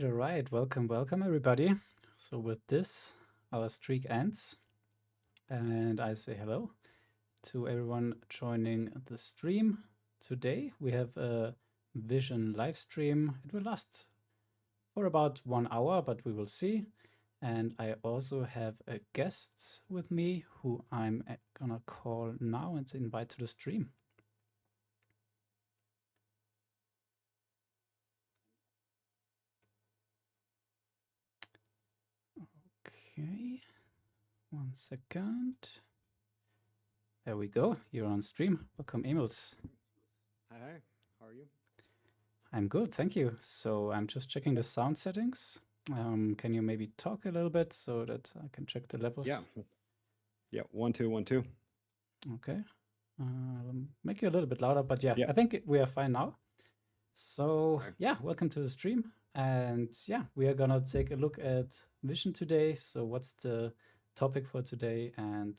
all right. Welcome, welcome, everybody. So with this, our streak ends, and I say hello to everyone joining the stream. Today we have a Vision live stream. It will last for about 1 hour, but we will see. And I also have a guest with me who I'm gonna call now and invite to the stream. Okay, 1 second. There we go. You're on stream. Welcome, Emils. Hi, how are you? I'm good, thank you. So I'm just checking the sound settings. Can you maybe talk a little bit so that I can check the levels? Yeah, 1 2 1 2. Okay. I'll make you a little bit louder, but yeah, Yeah. I think we are fine now. So Okay. yeah, welcome to the stream. And yeah, we are gonna take a look at Vision today. So what's the topic for today and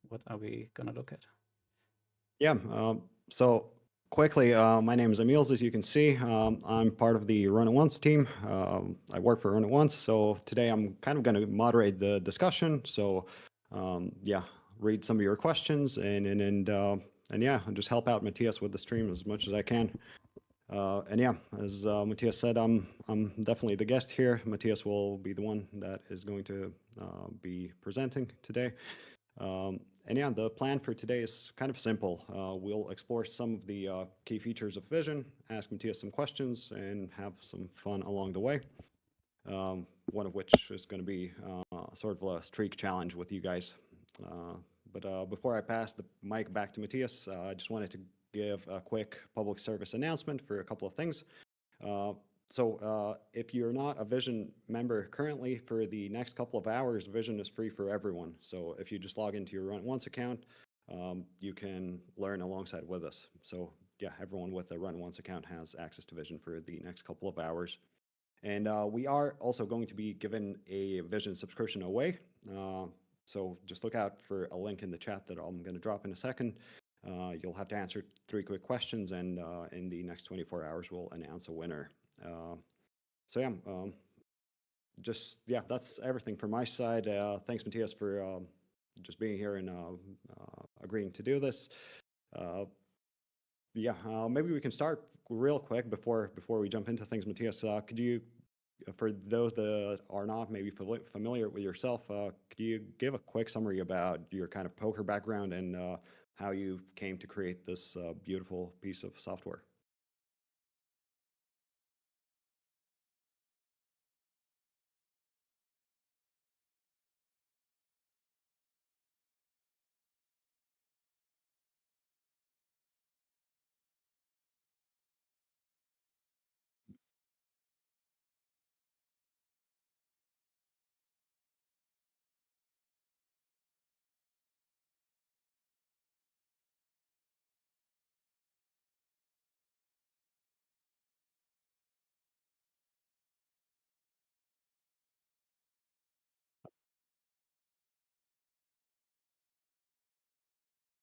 what are we gonna look at? Yeah. So quickly, my name is Emils, as you can see. I'm part of the Run It Once team. I work for Run It Once. So today I'm kind of going to moderate the discussion. So yeah, read some of your questions and yeah, and just help out Matthias with the stream as much as I can. And yeah, as Matthias said, I'm definitely the guest here. Matthias will be the one that is going to be presenting today. And yeah, the plan for today is kind of simple. We'll explore some of the key features of Vision, ask Matthias some questions, and have some fun along the way. One of which is going to be sort of a streak challenge with you guys. But before I pass the mic back to Matthias, I just wanted to give a quick public service announcement for a couple of things. So if you're not a Vision member currently, for the next couple of hours, Vision is free for everyone. So if you just log into your Run It Once account, you can learn alongside with us. So yeah, everyone with a Run It Once account has access to Vision for the next couple of hours. And we are also going to be given a Vision subscription away. So just look out for a link in the chat that I'm going to drop in a second. You'll have to answer 3 quick questions, and in the next 24 hours, we'll announce a winner. So yeah, that's everything from my side. Thanks, Matthias, for just being here and agreeing to do this. Yeah, maybe we can start real quick before we jump into things. Matthias, could you, for those that are not maybe familiar with yourself, could you give a quick summary about your kind of poker background and how you came to create this beautiful piece of software?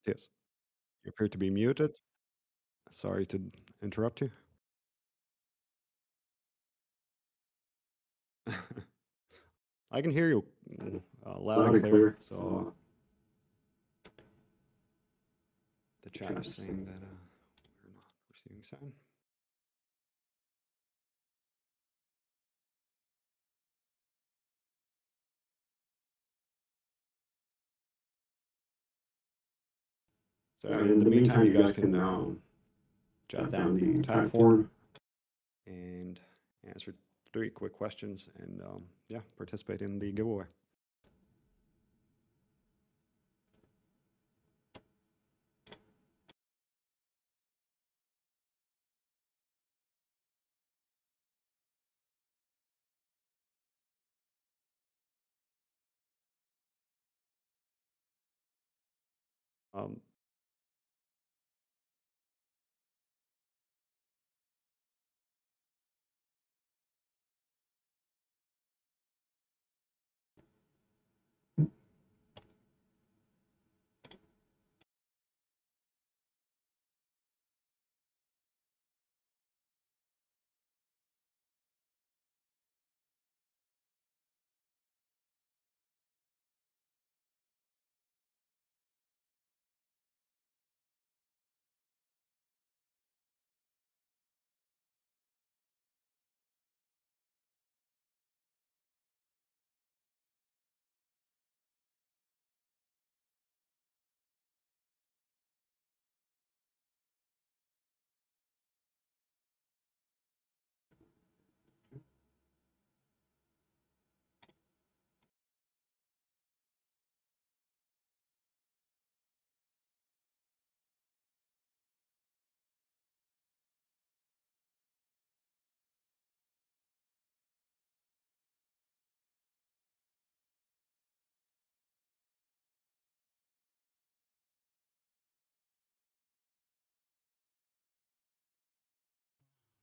Yes. You appear to be muted. Sorry to interrupt you. I can hear you loud and clear. So the chat is saying that we're not receiving sound. So in the meantime, you guys can jot down the time form and answer 3 quick questions, and yeah, participate in the giveaway. Um,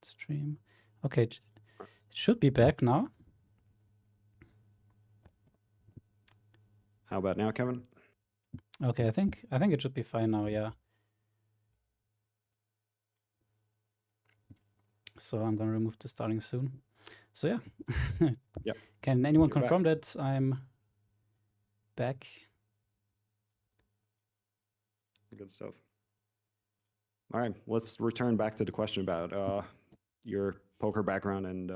stream. Okay, it should be back now. How about now, Kevin? Okay, I think it should be fine now. Yeah. So I'm gonna remove the starting soon. So yeah. Yep. Can anyone You're confirm back. that I'm back? Good stuff. All right, let's return back to the question about your poker background and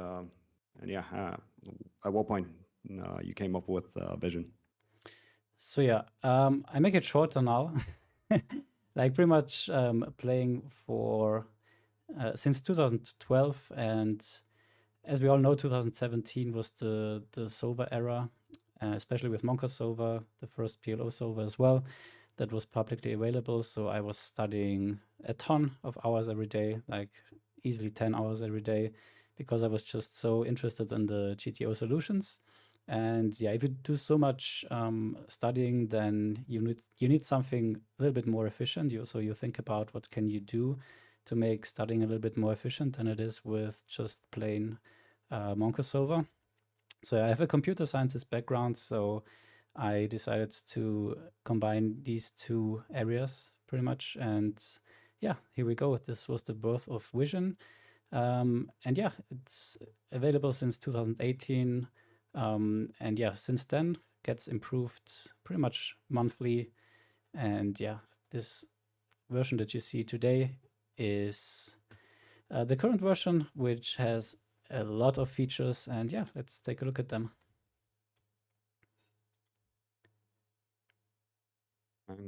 yeah, at what point you came up with Vision? So yeah, I make it shorter now. Like pretty much playing for since 2012, and as we all know, 2017 was the solver era, especially with Monka solver, the first PLO solver as well, that was publicly available. So I was studying a ton of hours every day, like easily 10 hours every day, because I was just so interested in the GTO solutions. And yeah, if you do so much studying, then you need something a little bit more efficient. So you think about what can you do to make studying a little bit more efficient than it is with just plain Monka solver. So I have a computer scientist background, so I decided to combine these two areas pretty much. And yeah, here we go. This was the birth of Vision. And yeah, it's available since 2018. And yeah, since then gets improved pretty much monthly. And yeah, this version that you see today is the current version, which has a lot of features. And yeah, let's take a look at them.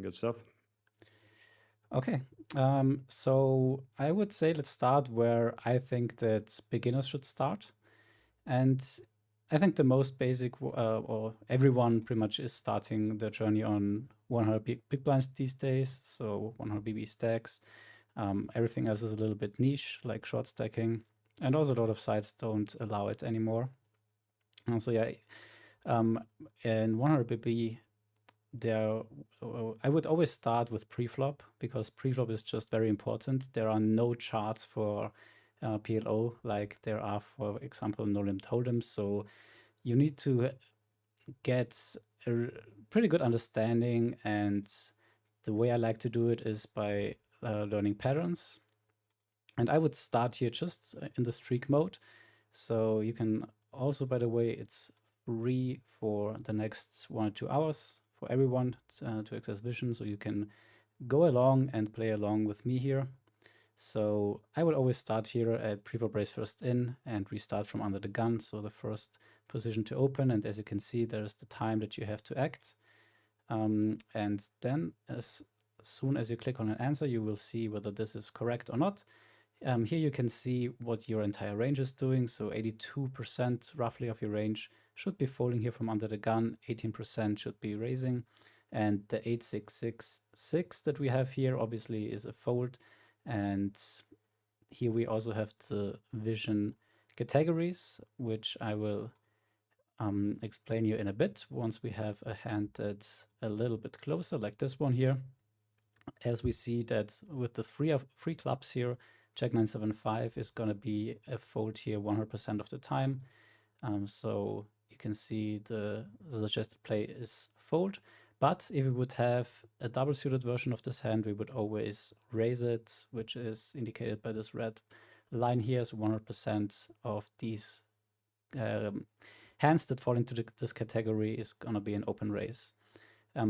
Good stuff. Okay, so I would say let's start where I think that beginners should start. And I think the most basic, or everyone pretty much is starting the journey on 100 big blinds these days. So 100 BB stacks. Everything else is a little bit niche, like short stacking. And also a lot of sites don't allow it anymore. And so yeah, in 100 BB, I would always start with preflop, because preflop is just very important. There are no charts for PLO like there are, for example, no limit hold'em. So you need to get a pretty good understanding, and the way I like to do it is by learning patterns. And I would start here just in the streak mode. So you can also, by the way, it's free for the next 1 or 2 hours for everyone to access Vision. So you can go along and play along with me here. So I would always start here at preflop raise first in and restart from under the gun. So the first position to open. And as you can see, there's the time that you have to act. And then as soon as you click on an answer, you will see whether this is correct or not. Here you can see what your entire range is doing. So 82% roughly of your range should be folding here from under the gun. 18% should be raising. And the 8666 that we have here obviously is a fold. And here we also have the Vision categories, which I will explain you in a bit once we have a hand that's a little bit closer, like this one here. As we see that with the free clubs here, Jack 975 is going to be a fold here 100% of the time. So you can see the suggested play is fold. But if we would have a double suited version of this hand, we would always raise it, which is indicated by this red line here. So 100% of these hands that fall into this category is going to be an open raise.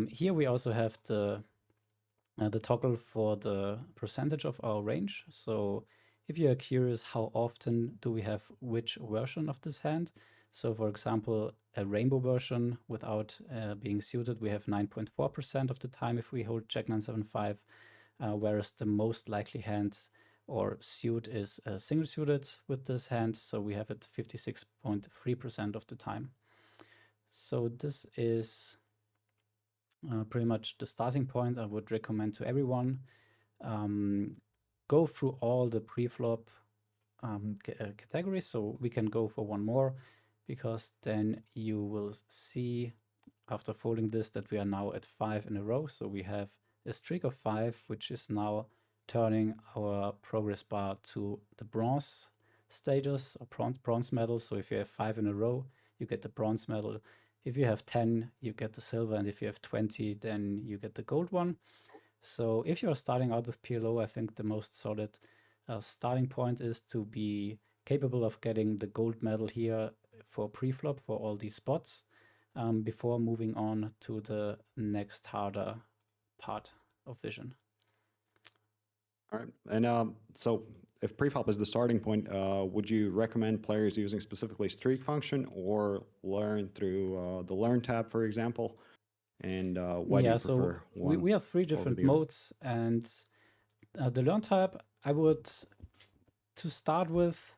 Here we also have the toggle for the percentage of our range. So if you are curious how often do we have which version of this hand, so for example, a rainbow version without being suited, we have 9.4% of the time if we hold Jack 975, whereas the most likely hand or suit is single suited with this hand, so we have it 56.3% of the time. So this is pretty much the starting point I would recommend to everyone. Go through all the preflop categories. So we can go for one more, because then you will see after folding this that we are now at 5 in a row. So we have a streak of 5, which is now turning our progress bar to the bronze status or bronze medal. So if you have 5 in a row, you get the bronze medal. If you have 10, you get the silver, and if you have 20, then you get the gold one. So if you're starting out with PLO, I think the most solid starting point is to be capable of getting the gold medal here for pre-flop for all these spots before moving on to the next harder part of Vision. All right. And so if preflop is the starting point, would you recommend players using specifically streak function or learn through the learn tab, for example? And why do you prefer one? We have 3 different modes, and the learn tab, I would, to start with,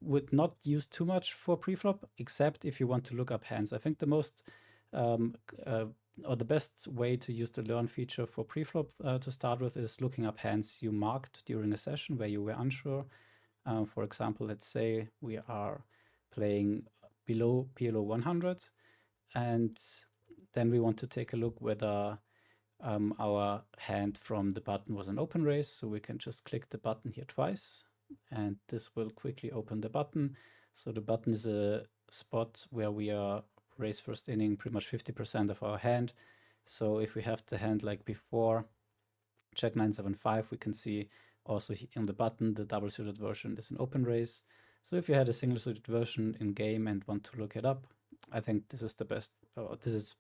would not use too much for preflop, except if you want to look up hands. I think the most or the best way to use the learn feature for preflop to start with is looking up hands you marked during a session where you were unsure. For example, let's say we are playing below PLO 100, and then we want to take a look whether our hand from the button was an open raise. So we can just click the button here twice, and this will quickly open the button. So the button is a spot where we are raise first inning pretty much 50% of our hand. So if we have the hand like before, check 975, we can see also in the button the double suited version is an open raise. So if you had a single suited version in game and want to look it up, I think this is the best, or this is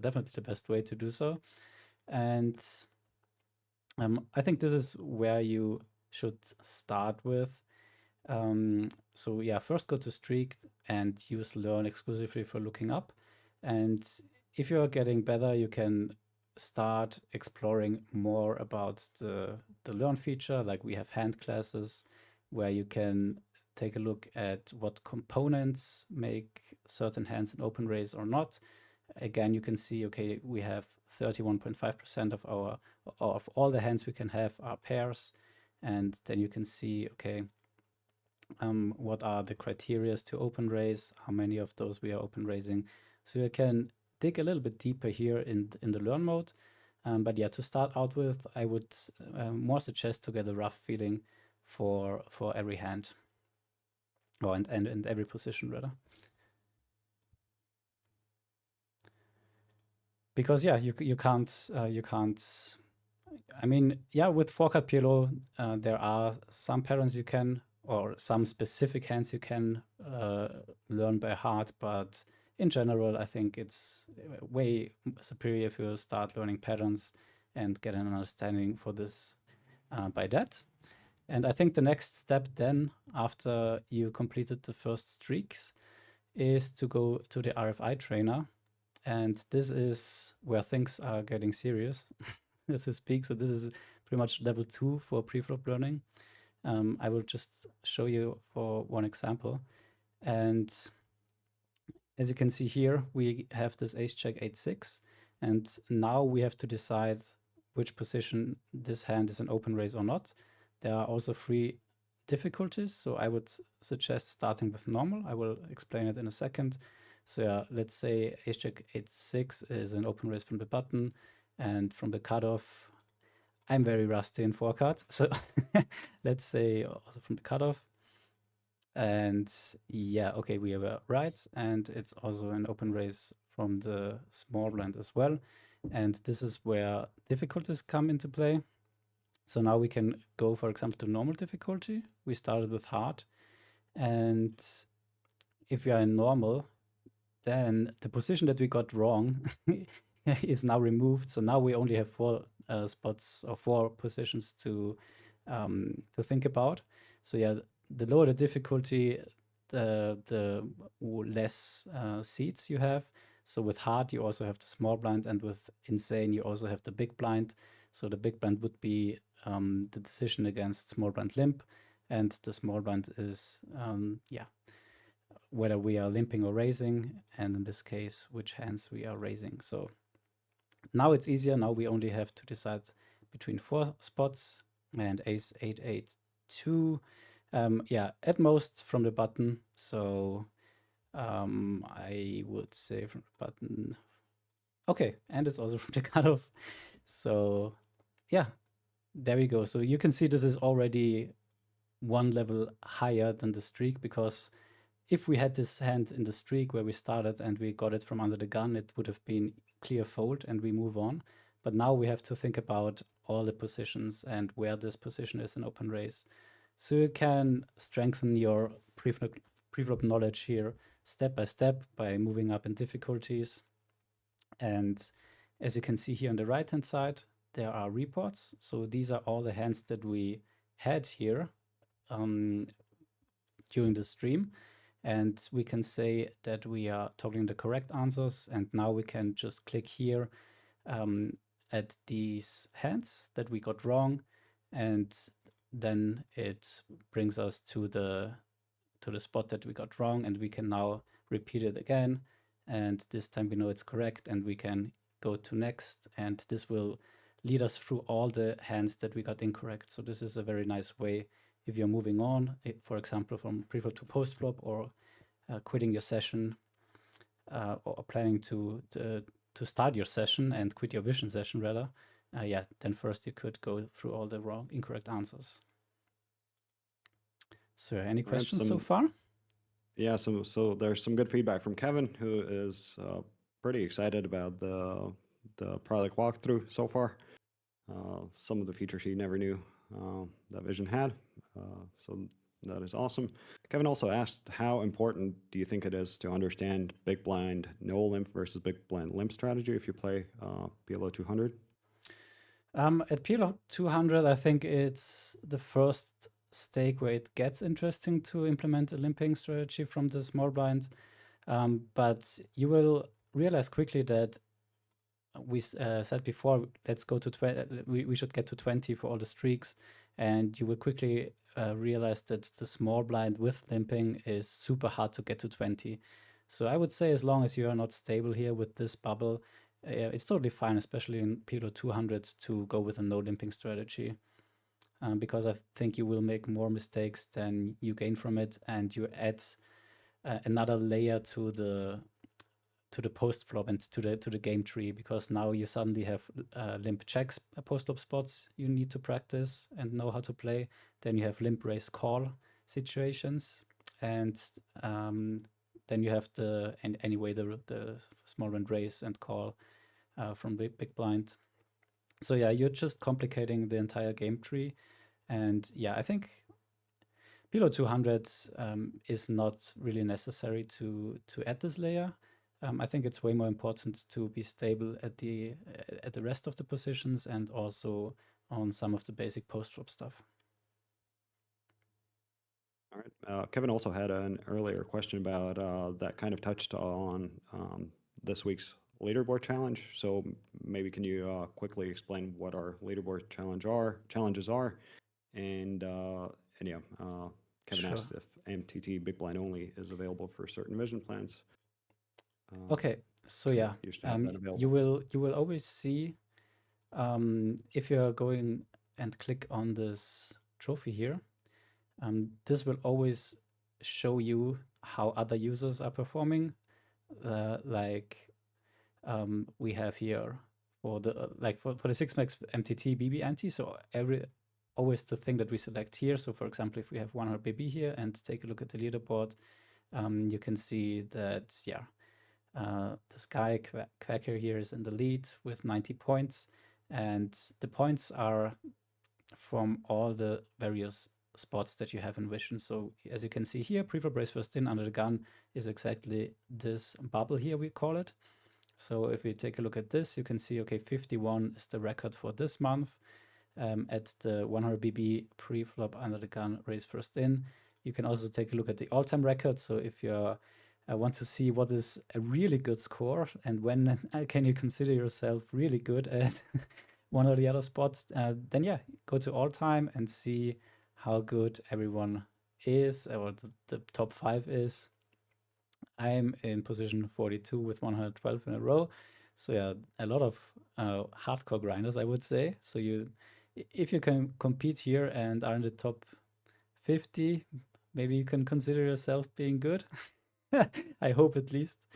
definitely the best way to do so. And I think this is where you should start with. So yeah, first go to streak and use learn exclusively for looking up. And if you're getting better, you can start exploring more about the learn feature. Like we have hand classes where you can take a look at what components make certain hands an open raise or not. Again, you can see, okay, we have 31.5% of all the hands we can have are pairs. And then you can see, okay, what are the criteria to open raise, how many of those we are open raising. So you can dig a little bit deeper here in the learn mode. But yeah, to start out with, I would more suggest to get a rough feeling for every hand, or and every position rather. Because yeah, you can't I mean, yeah, with 4-card PLO, there are some patterns you can, or some specific hands you can learn by heart, but in general, I think it's way superior if you start learning patterns and get an understanding for this by that. And I think the next step then, after you completed the first streaks, is to go to the RFI trainer. And this is where things are getting serious as I speak. So this is pretty much level 2 for preflop learning. I will just show you for one example. And as you can see here, we have this ace check 8-6. And now we have to decide which position this hand is an open raise or not. There are also 3 difficulties. So I would suggest starting with normal. I will explain it in a second. So yeah, let's say ace check 8-6 is an open raise from the button, and from the cutoff, I'm very rusty in 4-card. So let's say also from the cutoff. And yeah, okay, we were right. And it's also an open raise from the small blind as well. And this is where difficulties come into play. So now we can go, for example, to normal difficulty. We started with hard. And if we are in normal, then the position that we got wrong is now removed. So now we only have 4 spots or 4 positions to think about. So yeah, the lower the difficulty, the less seats you have. So with hard, you also have the small blind, and with insane, you also have the big blind. So the big blind would be the decision against small blind limp, and the small blind is yeah, whether we are limping or raising, and in this case, which hands we are raising. So now it's easier. Now we only have to decide between 4 spots, and ace 8-8-2. Yeah, at most from the button. So I would say from the button. Okay, and it's also from the cutoff. So yeah, there we go. So you can see this is already one level higher than the streak, because if we had this hand in the streak where we started and we got it from under the gun, it would have been clear fold and we move on. But now we have to think about all the positions and where this position is in open race. So you can strengthen your preflop knowledge here step by step by moving up in difficulties. And as you can see here on the right hand side, there are reports. So these are all the hands that we had here during the stream. And we can say that we are toggling the correct answers. And now we can just click here at these hands that we got wrong. And then it brings us to the spot that we got wrong, and we can now repeat it again. And this time we know it's correct, and we can go to next. And this will lead us through all the hands that we got incorrect. So this is a very nice way if you're moving on, for example, from preflop to postflop, or quitting your session, or planning to start your session and quit your vision session rather. Yeah, then first you could go through all the incorrect answers. So any questions so far? Yeah, so there's some good feedback from Kevin, who is pretty excited about the product walkthrough so far. Some of the features he never knew that Vision had. So that is awesome. Kevin also asked, how important do you think it is to understand big blind no limp versus big blind limp strategy if you play PLO 200? At PLO 200, I think it's the first stake where it gets interesting to implement a limping strategy from the small blind. But you will realize quickly that we said before, let's go to 20. We should get to 20 for all the streaks, and you will quickly realize that the small blind with limping is super hard to get to 20. So I would say, as long as you are not stable here with this bubble, it's totally fine, especially in PLO 200, to go with a no limping strategy, because I think you will make more mistakes than you gain from it, and you add another layer to the post flop and to the game tree, because now you suddenly have limp checks post flop spots you need to practice and know how to play. Then you have limp raise call situations, and then you have the small blind raise and call from big blind. So yeah, you're just complicating the entire game tree. And yeah, I think PLO 200 is not really necessary to add this layer. I think it's way more important to be stable at the rest of the positions, and also on some of the basic post-flop stuff. All right. Kevin also had an earlier question about that kind of touched on this week's leaderboard challenge. So maybe can you quickly explain what our leaderboard challenges are? And yeah, Kevin Sure. asked if MTT Big Blind Only is available for certain vision plans. Okay, so yeah, you will always see, if you're going and click on this trophy here, this will always show you how other users are performing. Like we have here for the for the 6max MTT BB anti. So always the thing that we select here. So for example, if we have 100 BB here and take a look at the leaderboard, you can see that this guy Quacker here is in the lead with 90 points, and the points are from all the various spots that you have in Vision. So as you can see here, preflop raise first in under the gun is exactly this bubble here, we call it. So if we take a look at this, you can see, okay, 51 is the record for this month at the 100 BB preflop under the gun raise first in. You can also take a look at the all-time record. So if you're want to see what is a really good score and when can you consider yourself really good at one or the other spots, then yeah, go to all time and see how good everyone is, or the top 5 is. I'm in position 42 with 112 in a row. So yeah, a lot of hardcore grinders, I would say. So if you can compete here and are in the top 50, maybe you can consider yourself being good. I hope, at least.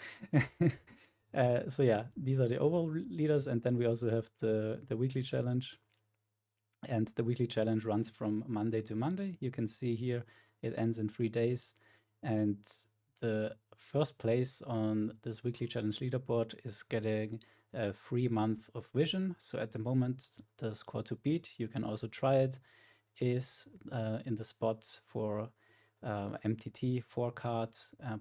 So yeah, these are the overall leaders, and then we also have the weekly challenge. And the weekly challenge runs from Monday to Monday. You can see here it ends in 3 days. And the first place on this weekly challenge leaderboard is getting a free month of Vision. So at the moment, the score to beat, you can also try it, is in the spots for MTT, 4-card,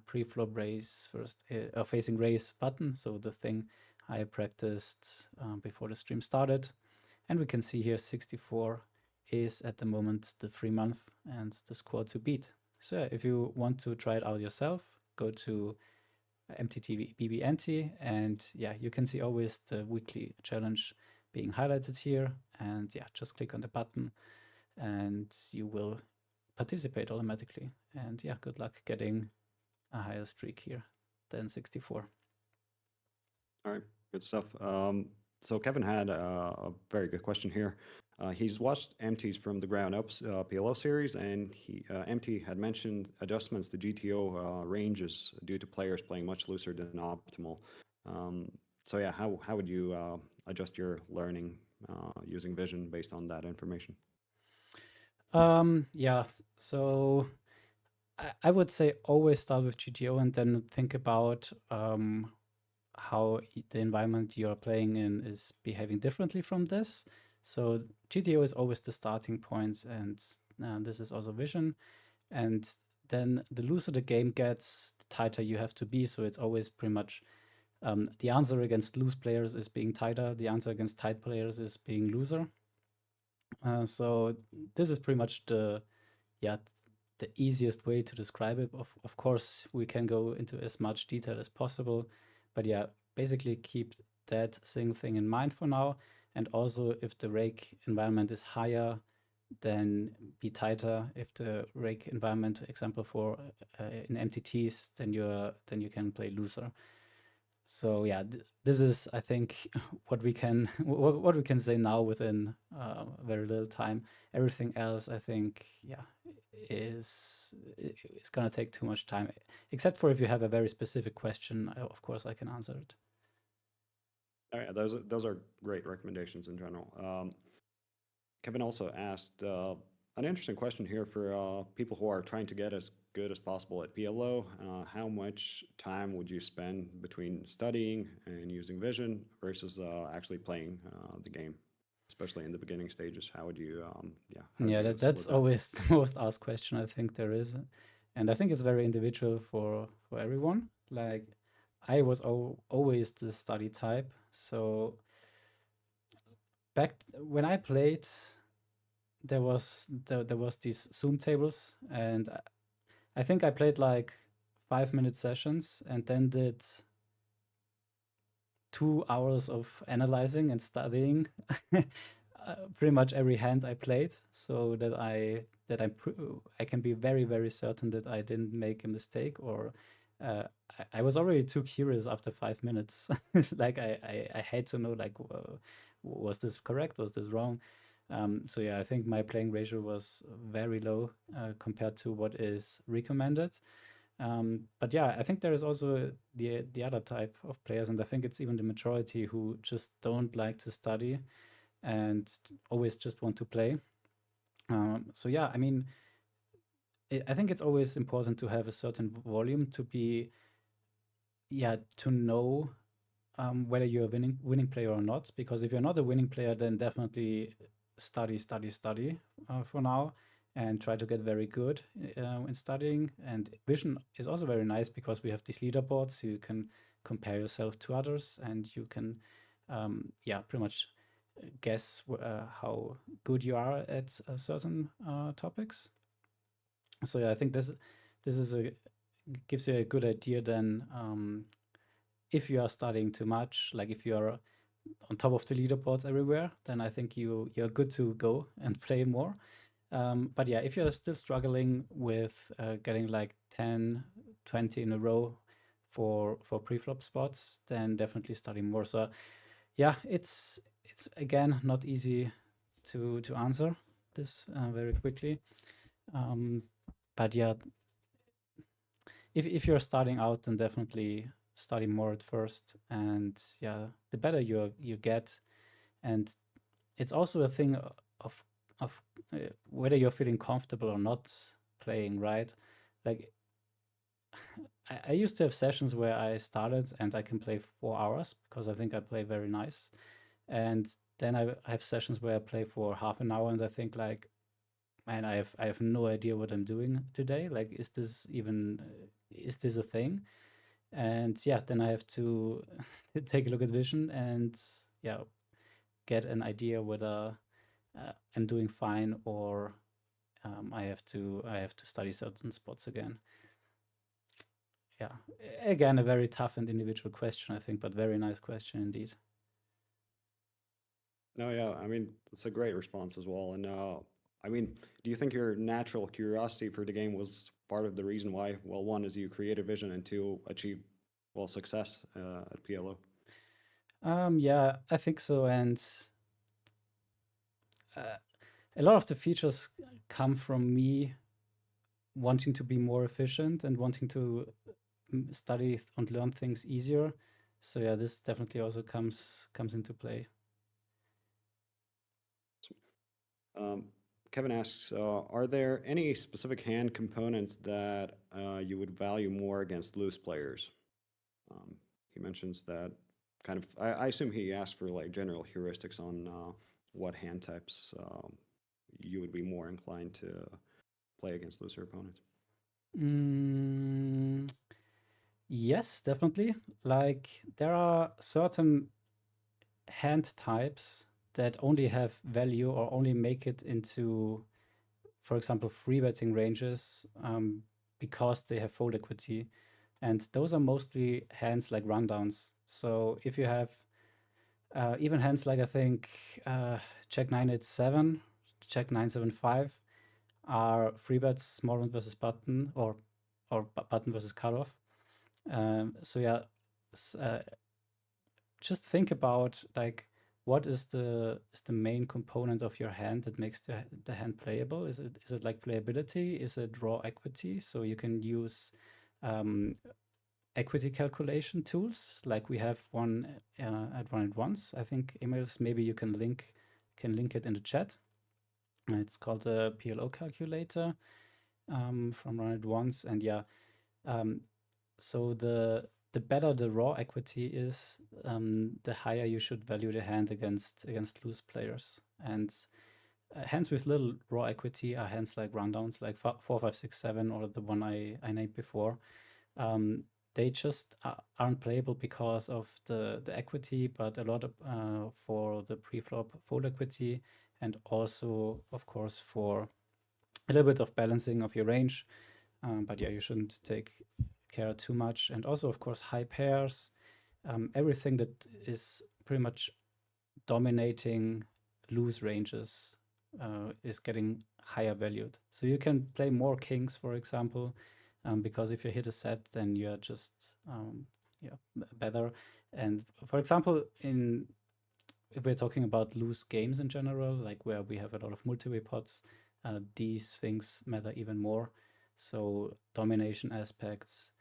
pre-flop race, first facing race button. So the thing I practiced before the stream started. And we can see here 64 is at the moment the free month and the score to beat. So if you want to try it out yourself, go to MTT BBNT, and yeah, you can see always the weekly challenge being highlighted here. And yeah, just click on the button and you will participate automatically. And yeah, good luck getting a higher streak here than 64. All right, good stuff. So Kevin had a very good question here. He's watched MTs from the ground ups PLO series, and MT had mentioned adjustments to GTO ranges due to players playing much looser than optimal. So yeah, how would you adjust your learning using Vision based on that information? Yeah, so I would say always start with GTO and then think about how the environment you're playing in is behaving differently from this. So GTO is always the starting point, and this is also Vision. And then the looser the game gets, the tighter you have to be. So it's always pretty much the answer against loose players is being tighter. The answer against tight players is being looser. So this is pretty much the easiest way to describe it. Of course, we can go into as much detail as possible, but yeah, basically keep that thing in mind for now. And also, if the rake environment is higher, then be tighter. If the rake environment, example for in MTTs, then you can play looser. So yeah, this is, I think, what we can what we can say now within very little time. Everything else, I think, yeah, is gonna take too much time. Except for if you have a very specific question, of course, I can answer it. Oh, yeah, those are great recommendations in general. Kevin also asked an interesting question here for people who are trying to get as good as possible at PLO. How much time would you spend between studying and using Vision versus actually playing the game, especially in the beginning stages? How would you, Yeah, that's that? always the most asked question I think there is, and I think it's very individual for everyone. Like, I was always the study type, so back when I played, there was these Zoom tables, and I think I played like 5-minute sessions and then did 2 hours of analyzing and studying pretty much every hand I played, so that I can be very certain that I didn't make a mistake, or I was already too curious after 5 minutes. Like I had to know, like, was this correct? Was this wrong? So yeah, I think my playing ratio was very low compared to what is recommended. But yeah, I think there is also the other type of players, and I think it's even the majority who just don't like to study and always just want to play. So yeah, I mean, I think it's always important to have a certain volume to be, to know whether you're a winning player or not. Because if you're not a winning player, then definitely study for now, and try to get very good in studying. And Vision is also very nice because we have these leaderboards, so you can compare yourself to others, and you can, pretty much guess how good you are at certain topics. So yeah, I think this is gives you a good idea then, if you are studying too much, like if you are on top of the leaderboards everywhere, then I think you're good to go and play more. But yeah, if you're still struggling with getting like 10, 20 in a row for pre-flop spots, then definitely study more. So yeah, it's again not easy to answer this very quickly. But yeah, if you're starting out, then definitely study more at first, and yeah, the better you get. And it's also a thing of whether you're feeling comfortable or not playing, right? Like I used to have sessions where I started and I can play 4 hours because I think I play very nice. And then I have sessions where I play for half an hour and I think like, man, I have no idea what I'm doing today. Like, is this even is this a thing? And yeah, then I have to take a look at Vision and yeah, get an idea whether I'm doing fine or I have to study certain spots again. Yeah, again, a very tough and individual question, I think, but very nice question indeed. No, yeah, I mean, it's a great response as well. And I mean, do you think your natural curiosity for the game was part of the reason why? Well, one is you created Vision, and two, achieve well success at PLO. Yeah, I think so. And a lot of the features come from me wanting to be more efficient and wanting to study and learn things easier. So yeah, this definitely also comes into play. Kevin asks, are there any specific hand components that you would value more against loose players? He mentions that kind of, I assume he asked for like general heuristics on what hand types you would be more inclined to play against looser opponents. Yes, definitely. Like there are certain hand types that only have value or only make it into, for example, free betting ranges because they have fold equity. And those are mostly hands like rundowns. So if you have even hands like I think check 987, check 975 are free bets small round versus button or button versus cutoff. So yeah, just think about like what is the main component of your hand that makes the hand playable? Is it like playability? Is it raw equity? So you can use equity calculation tools like we have one at Run It Once. I think emails maybe you can link it in the chat. It's called the PLO calculator from Run It Once, and yeah, so the better the raw equity is, the higher you should value the hand against loose players. And hands with little raw equity are hands like rundowns, like 4, 5, 6, 7, or the one I named before. They just aren't playable because of the equity, but a lot of for the pre-flop fold equity, and also, of course, for a little bit of balancing of your range. But yeah, you shouldn't take care too much. And also, of course, high pairs, everything that is pretty much dominating loose ranges is getting higher valued. So you can play more kings, for example, because if you hit a set, then you're just better. And for example, if we're talking about loose games in general, like where we have a lot of multi-way pots, these things matter even more. So domination aspects,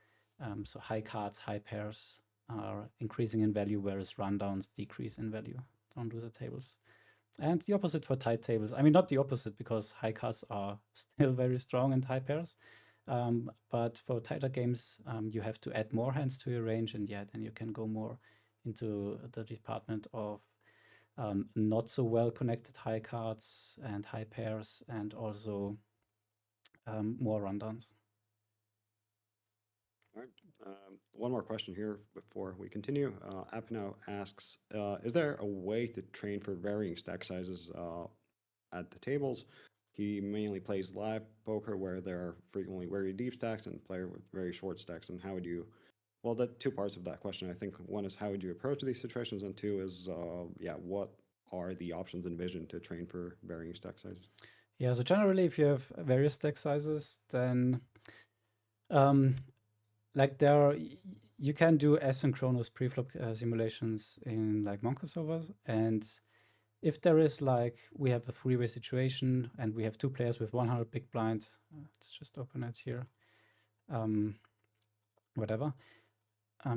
so high cards, high pairs are increasing in value, whereas rundowns decrease in value on loser tables. And the opposite for tight tables. I mean, not the opposite, because high cards are still very strong in high pairs. But for tighter games, you have to add more hands to your range, and yeah, then you can go more into the department of not so well connected high cards and high pairs, and also more rundowns. All right. One more question here before we continue. Apno asks, is there a way to train for varying stack sizes at the tables? He mainly plays live poker where there are frequently very deep stacks and player with very short stacks. And how would you, well, the two parts of that question, I think one is how would you approach these situations? And two is, what are the options in Vision to train for varying stack sizes? Yeah, so generally, if you have various stack sizes, then like you can do asynchronous preflop simulations in like Monka servers, and if there is like we have a three-way situation and we have two players with 100 big blind, let's just open it here, whatever.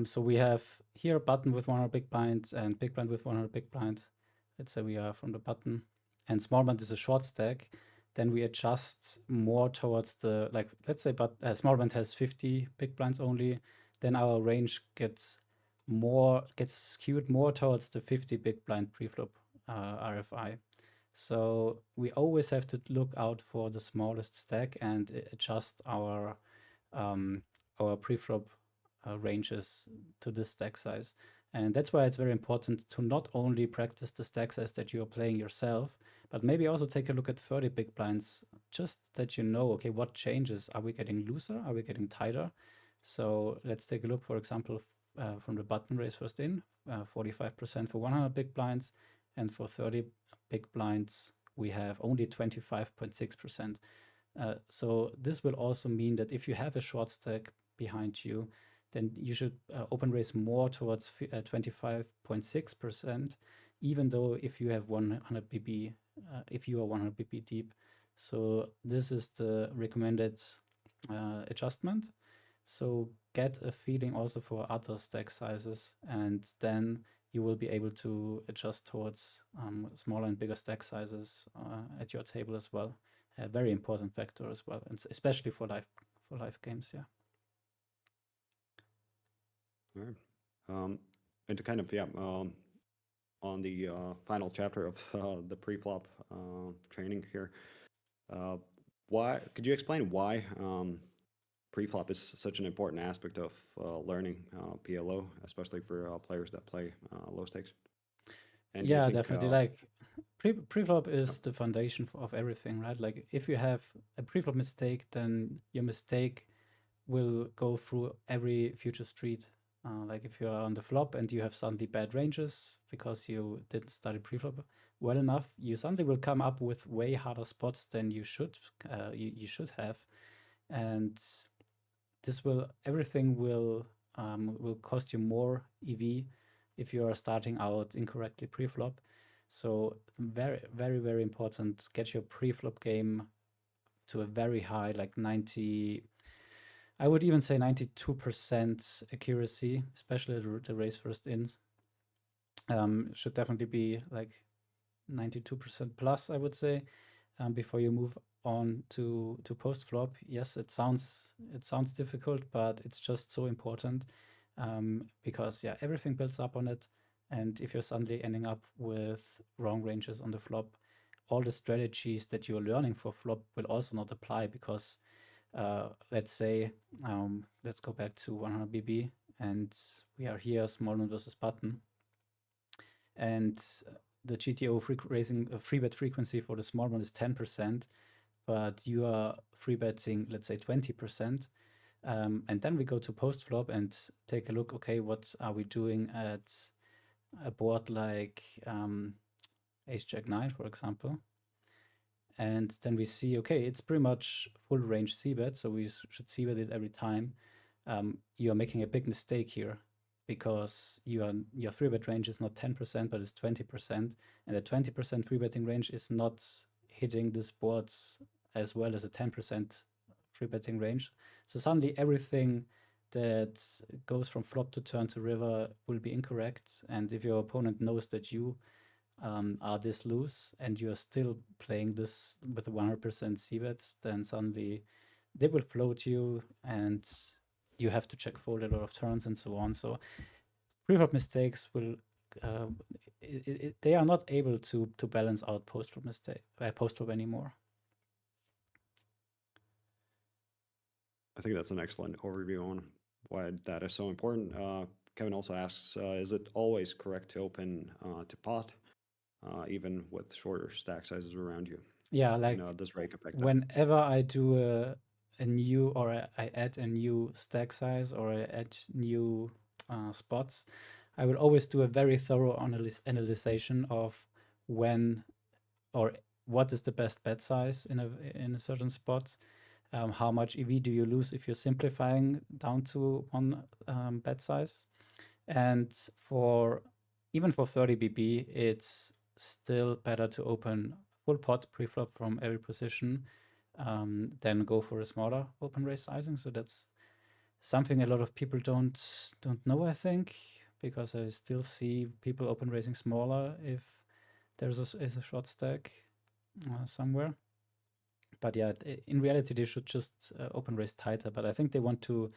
So we have here a button with 100 big blind and big blind with 100 big blind. Let's say we are from the button, and small blind is a short stack. then we adjust more towards the, like, let's say, but small blind has 50 big blinds only, then our range gets skewed more towards the 50 big blind preflop RFI. So we always have to look out for the smallest stack and adjust our preflop ranges to this stack size. And that's why it's very important to not only practice the stack size that you are playing yourself, but maybe also take a look at 30 big blinds, just that you know, okay, what changes? Are we getting looser? Are we getting tighter? So let's take a look, for example, from the button raise first in, 45% for 100 big blinds, and for 30 big blinds, we have only 25.6%. So this will also mean that if you have a short stack behind you, then you should open raise more towards 25.6%, even though if you have 100 BB, if you are 100 BB deep. So this is the recommended adjustment. So get a feeling also for other stack sizes, and then you will be able to adjust towards smaller and bigger stack sizes at your table as well. A very important factor as well, and especially for live games. Yeah. All right. And to kind of on the final chapter of the pre-flop training here, why could you explain why pre-flop is such an important aspect of learning PLO, especially for players that play low stakes? And yeah, definitely. Like pre-flop is the foundation of everything, right? Like if you have a pre-flop mistake, then your mistake will go through every future street. Like if you're on the flop and you have suddenly bad ranges because you didn't study pre-flop well enough, you suddenly will come up with way harder spots than you should have, and everything will cost you more EV if you are starting out incorrectly pre-flop. So very, very, very important. Get your pre-flop game to a very high, like 90. I would even say 92% accuracy, especially the raise first ins. Should definitely be like 92% plus, I would say, before you move on to post flop. Yes, it sounds difficult, but it's just so important, because yeah, everything builds up on it. And if you're suddenly ending up with wrong ranges on the flop, all the strategies that you're learning for flop will also not apply, because let's say, let's go back to 100 BB, and we are here, small blind versus button, and the GTO free bet frequency for the small one is 10%, but you are free betting, let's say 20%. And then we go to post flop and take a look, okay, what are we doing at a board like Ace Jack 9, for example? And then we see, okay, it's pretty much full range c-bet, so we should c-bet it every time. You are making a big mistake here, because your 3-bet range is not 10%, but it's 20%. And a 20% 3-betting range is not hitting this board as well as a 10% 3-betting range. So suddenly everything that goes from flop to turn to river will be incorrect. And if your opponent knows that you are this loose and you're still playing this with a 100% c-bets, then suddenly they will float you and you have to check fold a lot of turns and so on. So pre-flop mistakes will they are not able to balance out post-flop anymore. I think that's an excellent overview on why that is so important. Kevin also asks, is it always correct to open to pot, even with shorter stack sizes around you? Yeah, like does rake affect that? Whenever I do a new, or I add a new stack size, or I add new spots, I will always do a very thorough analysis of when or what is the best bet size in a certain spot. How much EV do you lose if you're simplifying down to one bet size? And even for 30 BB, it's still better to open full pot pre-flop from every position than go for a smaller open raise sizing. So that's something a lot of people don't know, I think, because I still see people open raising smaller if there's a short stack somewhere. But yeah, in reality, they should just open raise tighter. But I think they want to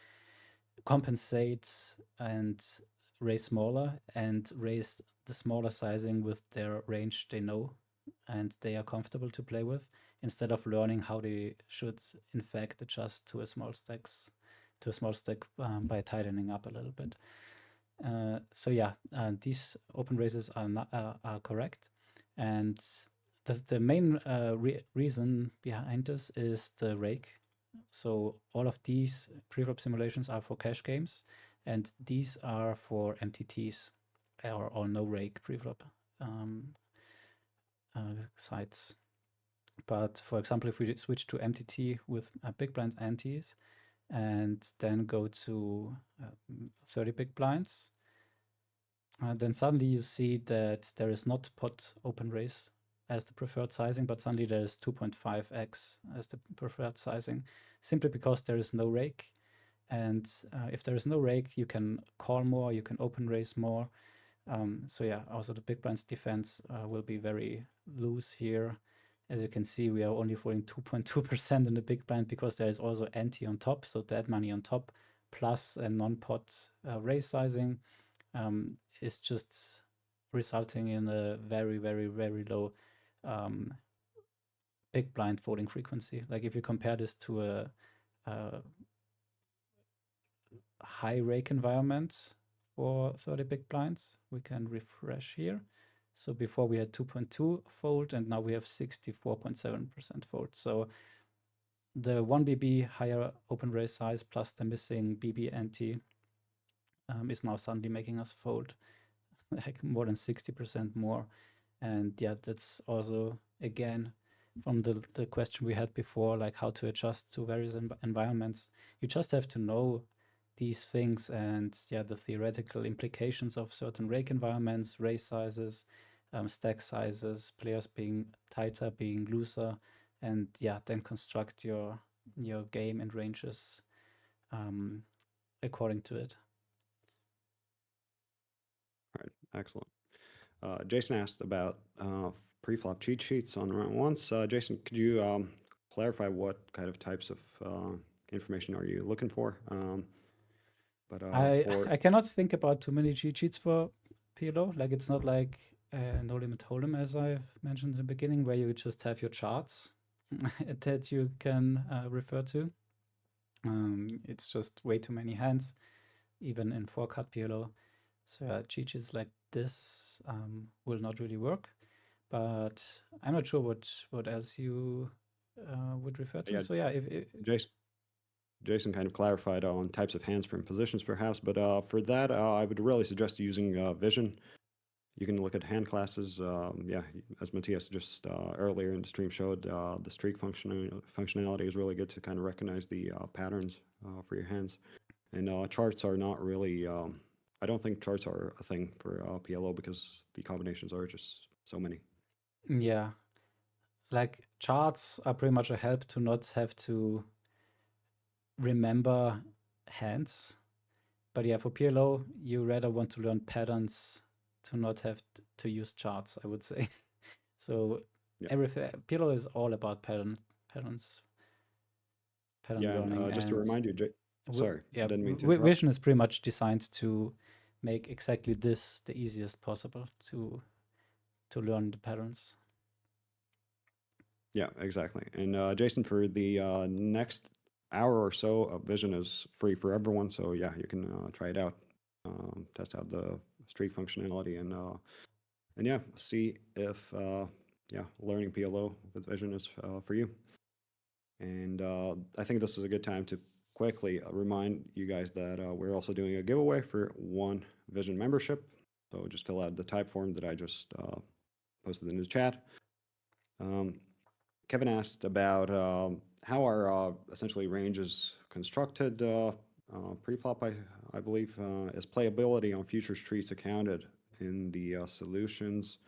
compensate and raise smaller and raise the smaller sizing with their range they know and they are comfortable to play with, instead of learning how they should in fact adjust to a small stack by tightening up a little bit. So yeah, these open raises are not are correct, and the main reason behind this is the rake. So all of these preflop simulations are for cash games, and these are for MTTs or no rake preflop sites. But for example, if we switch to MTT with big blind antes and then go to 30 big blinds, then suddenly you see that there is not pot open raise as the preferred sizing, but suddenly there is 2.5x as the preferred sizing, simply because there is no rake. And if there is no rake, you can call more, you can open raise more. So yeah, also the big blind's defense will be very loose here. As you can see, we are only folding 2.2% in the big blind because there is also ante on top, so dead money on top, plus a non-pot raise sizing is just resulting in a very, very, very low big blind folding frequency. Like if you compare this to a high rake environment for 30 big blinds, we can refresh here. So before we had 2.2 fold, and now we have 64.7% fold. So the 1 BB higher open raise size plus the missing BB ante is now suddenly making us fold like more than 60% more. And yeah, that's also, again, from the question we had before, like how to adjust to various environments. You just have to know these things and yeah, the theoretical implications of certain rake environments, raise sizes, stack sizes, players being tighter, being looser, and yeah, then construct your game and ranges according to it. All right, excellent. Jason asked about pre-flop cheat sheets on round once. Jason, could you clarify what kind of types of information are you looking for? I cannot think about too many cheat sheets for PLO. Like it's not like No Limit Hold'em, as I've mentioned in the beginning, where you just have your charts that you can refer to. It's just way too many hands, even in 4-card PLO. So cheat sheets like this will not really work. But I'm not sure what else you would refer to. Yeah, so yeah, if Jason kind of clarified on types of hands from positions, perhaps, but for that, I would really suggest using Vision. You can look at hand classes. Yeah, as Matthias just earlier in the stream showed, the streak functionality is really good to kind of recognize the patterns for your hands. And charts are not really, I don't think charts are a thing for PLO because the combinations are just so many. Yeah, like charts are pretty much a help to not have to remember hands. But yeah, for PLO, you rather want to learn patterns to not have to use charts, I would say. So Yeah. everything PLO is all about patterns, pattern Yeah, learning. and just to remind you, sorry, yeah, didn't mean to interrupt. Vision is pretty much designed to make exactly this the easiest possible to learn the patterns. Yeah, exactly. And Jason, for the next hour or so, Vision is free for everyone. So yeah, you can try it out, test out the streak functionality, and yeah, see if yeah, learning PLO with Vision is for you. And I think this is a good time to quickly remind you guys that we're also doing a giveaway for one Vision membership. So just fill out the type form that I just posted in the chat. Kevin asked about how are essentially ranges constructed pre-flop, I believe. Is playability on futures trees accounted in the solutions?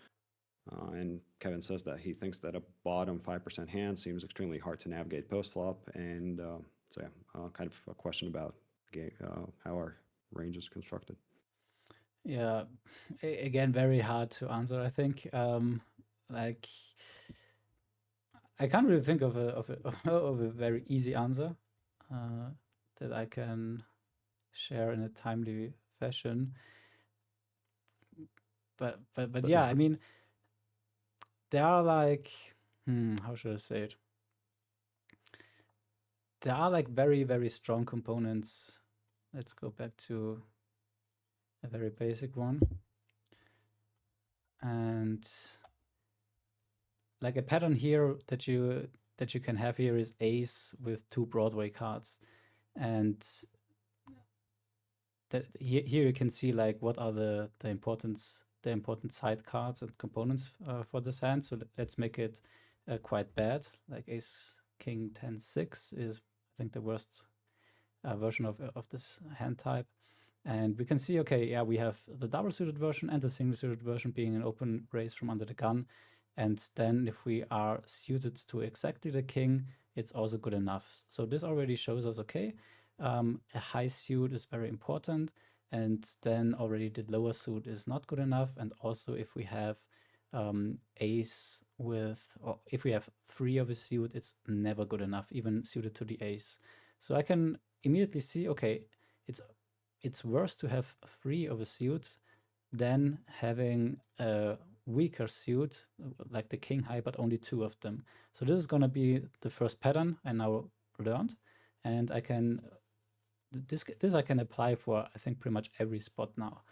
And Kevin says that he thinks that a bottom 5% hand seems extremely hard to navigate post-flop. And so yeah, kind of a question about how are ranges constructed. Yeah, again, very hard to answer, I think. Like, I can't really think of of a very easy answer that I can share in a timely fashion. But yeah, I mean, there are like, how should I say it? There are like very, very strong components. Let's go back to a very basic one. And like a pattern here that you can have here is ace with 2 Broadway cards. And that here you can see like what are the important side cards and components for this hand. So let's make it quite bad. Like ace king 10 6 is, I think, the worst version of this hand type. And we can see, okay, yeah, we have the double suited version and the single suited version being an open raise from under the gun. And then if we are suited to exactly the king, it's also good enough. So this already shows us, okay, a high suit is very important. And then already the lower suit is not good enough. And also if we have ace with, or if we have 3 of a suit, it's never good enough, even suited to the ace. So I can immediately see, okay, it's worse to have 3 of a suit than having a weaker suit like the king high, but only 2 of them. So this is going to be the first pattern I now learned, and I can this I can apply for, I think, pretty much every spot now.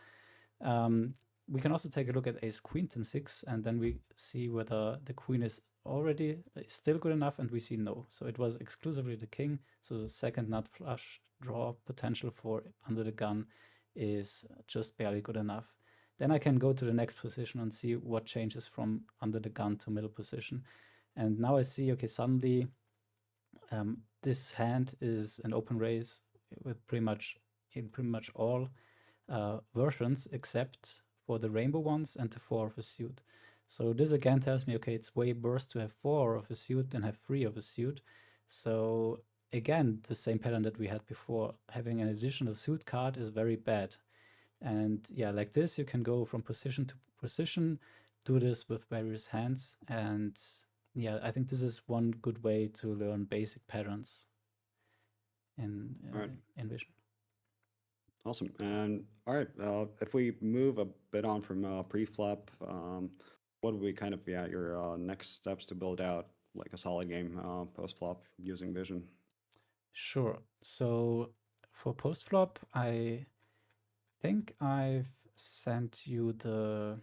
We can also take a look at ace queen 10 6, and then we see whether the queen is already still good enough, and we see no. So it was exclusively the king. So the second nut flush draw potential for under the gun is just barely good enough. Then I can go to the next position and see what changes from under the gun to middle position. And now I see, okay, suddenly this hand is an open raise with pretty much all versions except for the rainbow ones and the 4 of a suit. So this again tells me, okay, it's way worse to have 4 of a suit than have 3 of a suit. So again, the same pattern that we had before. Having an additional suit card is very bad. And yeah, like this, you can go from position to position, do this with various hands. And yeah, I think this is one good way to learn basic patterns in Vision. Awesome. And all right, if we move a bit on from pre-flop, what would be kind of your next steps to build out like a solid game post-flop using Vision? Sure. So for post-flop, I think I've sent you the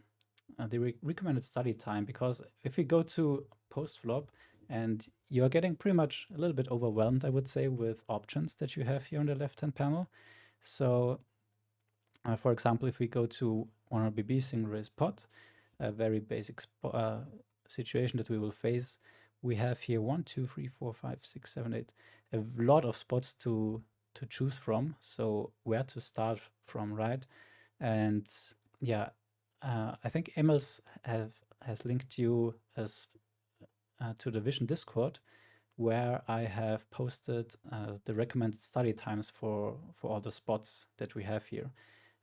recommended study time, because if we go to post-flop and you're getting pretty much a little bit overwhelmed, I would say, with options that you have here on the left-hand panel. So for example, if we go to 100 BB single raise pot, a very basic situation that we will face, we have here 1, 2, 3, 4, 5, 6, 7, 8, a lot of spots to choose from. So where to start from, right? And yeah, I think Emils has linked you as to the Vision Discord, where I have posted the recommended study times for all the spots that we have here.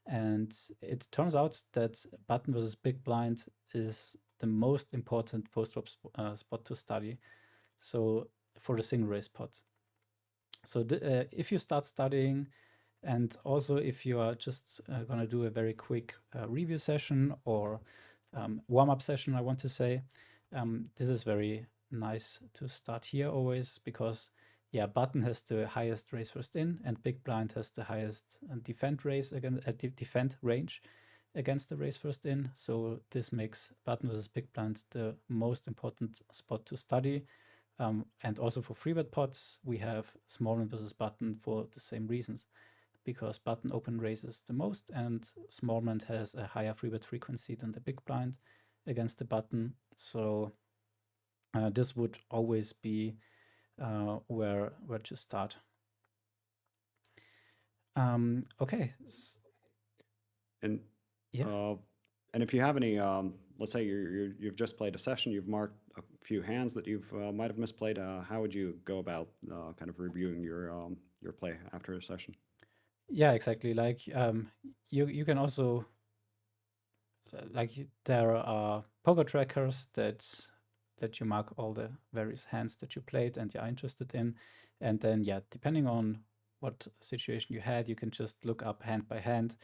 And it turns out that button versus big blind is the most important post-flop spot to study. So for the single raise pot. So if you start studying, and also if you are just going to do a very quick review session or warm-up session, I want to say, this is very nice to start here always, because yeah, button has the highest raise first in, and big blind has the highest defend raise defend range against the raise first in. So this makes button versus big blind the most important spot to study. And also for free bet pots, we have small blind versus button for the same reasons, because button open raises the most, and small blind has a higher free bet frequency than the big blind against the button. So this would always be where to start. Okay. And yeah. And if you have any, let's say you've just played a session, you've marked a few hands that you've might have misplayed. How would you go about kind of reviewing your play after a session? Yeah, exactly. Like you can also, like, there are poker trackers that let you mark all the various hands that you played and you are interested in. And then, yeah, depending on what situation you had, you can just look up hand by hand,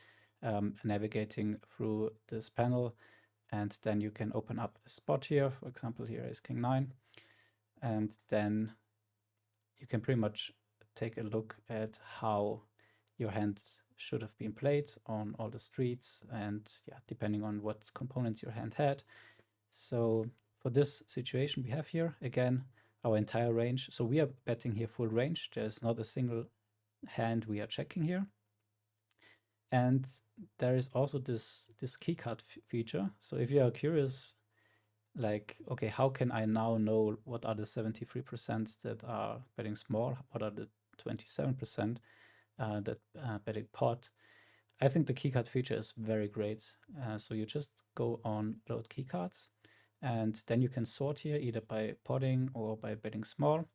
navigating through this panel. And then you can open up a spot here. For example, here is King 9. And then you can pretty much take a look at how your hands should have been played on all the streets, and yeah, depending on what components your hand had. So for this situation we have here, again, our entire range. So we are betting here full range. There's not a single hand we are checking here. And there is also this keycard feature. So if you are curious, like, okay, how can I now know what are the 73% that are betting small? What are the 27% that betting pot? I think the keycard feature is very great. So you just go on load keycards, and then you can sort here either by potting or by betting small.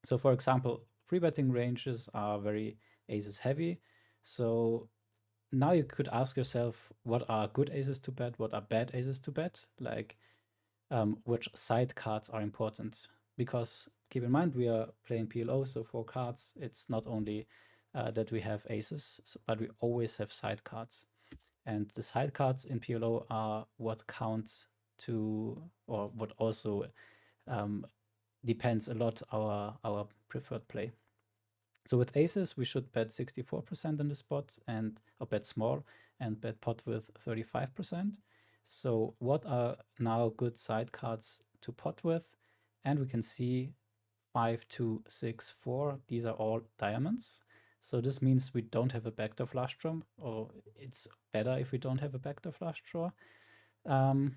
So for example, free betting ranges are very aces heavy. So now you could ask yourself, what are good aces to bet? What are bad aces to bet? Like, which side cards are important? Because keep in mind, we are playing PLO, so 4 cards. It's not only that we have aces, but we always have side cards. And the side cards in PLO are what counts to, or what also depends a lot our preferred play. So with aces, we should bet 64% in the spot, and or bet small, and bet pot with 35%. So what are now good side cards to pot with? And we can see 5, 2, 6, 4. These are all diamonds. So this means we don't have a backdoor flush draw, or it's better if we don't have a backdoor flush draw. And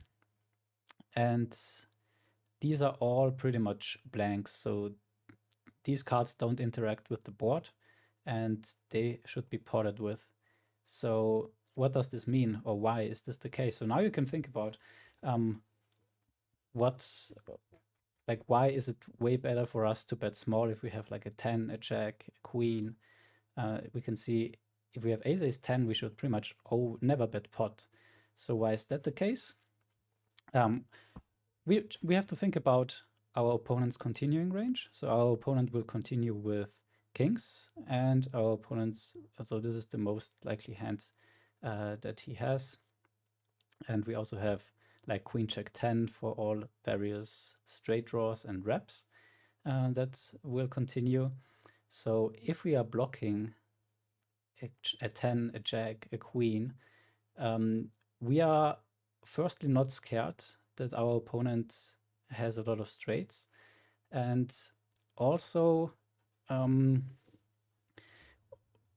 these are all pretty much blanks. So these cards don't interact with the board, and they should be potted with. So what does this mean, or why is this the case? So now you can think about what's like, why is it way better for us to bet small if we have like a 10, a jack, a queen? We can see if we have ace 10, we should pretty much never bet pot. So why is that the case? We have to think about our opponent's continuing range. So our opponent will continue with kings, and our opponent's, so this is the most likely hand that he has. And we also have like queen check 10 for all various straight draws and reps that will continue. So if we are blocking a 10, a jack, a queen, we are firstly not scared that our opponent has a lot of straights. And also,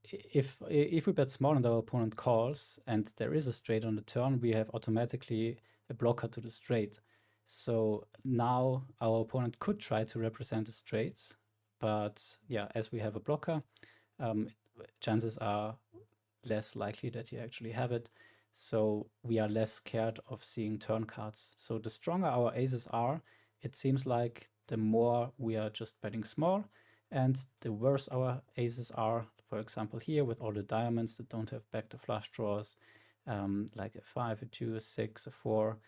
if we bet small and our opponent calls and there is a straight on the turn, we have automatically a blocker to the straight. So now our opponent could try to represent the straights, but yeah, as we have a blocker, chances are less likely that you actually have it. So we are less scared of seeing turn cards. So the stronger our aces are, it seems like the more we are just betting small, and the worse our aces are. For example, here with all the diamonds that don't have backdoor flush draws, like a 5, a 2, a 6, a 4.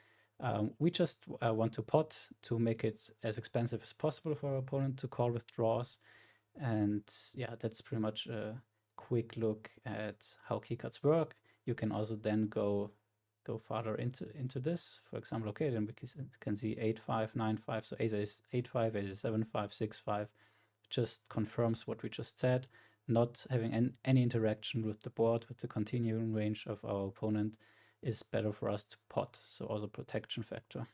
We just want to pot to make it as expensive as possible for our opponent to call with draws. And yeah, that's pretty much a quick look at how keycards work. You can also then go farther into this. For example, okay, then we can see 8-5, 9-5. So ace 8-5, ace 7-5, 6-5. Just confirms what we just said. Not having any interaction with the board, with the continuing range of our opponent, is better for us to pot. So also protection factor.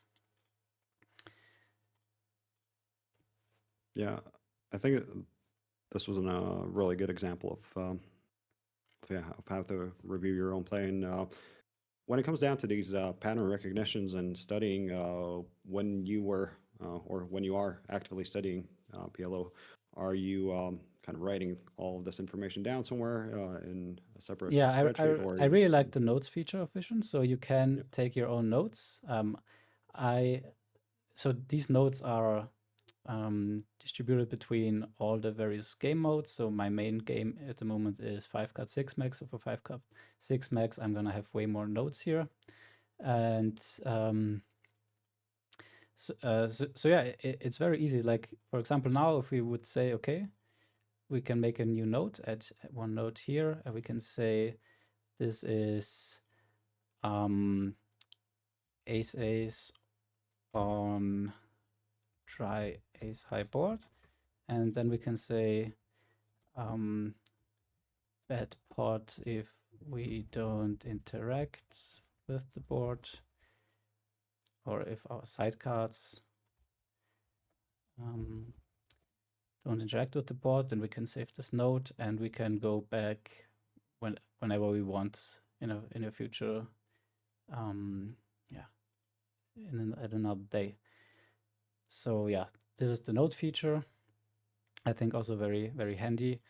Yeah, I think this was a really good example of how to review your own play. And when it comes down to these pattern recognitions and studying, when you were or when you are actively studying PLO, are you kind of writing all of this information down somewhere in a separate spreadsheet? I really like the notes feature of Vision, so you can take your own notes. So these notes are distributed between all the various game modes. So my main game at the moment is 5-card 6 max. So for 5-card 6 max, I'm gonna have way more notes here. And So yeah, it's very easy. Like, for example, now if we would say, okay, we can make a new node, add one node here, and we can say this is ace ace on try ace high board, and then we can say bad pot if we don't interact with the board, or if our sidecards don't interact with the board, then we can save this node and we can go back whenever we want in a future, at another day. So yeah, this is the node feature. I think also very, very handy.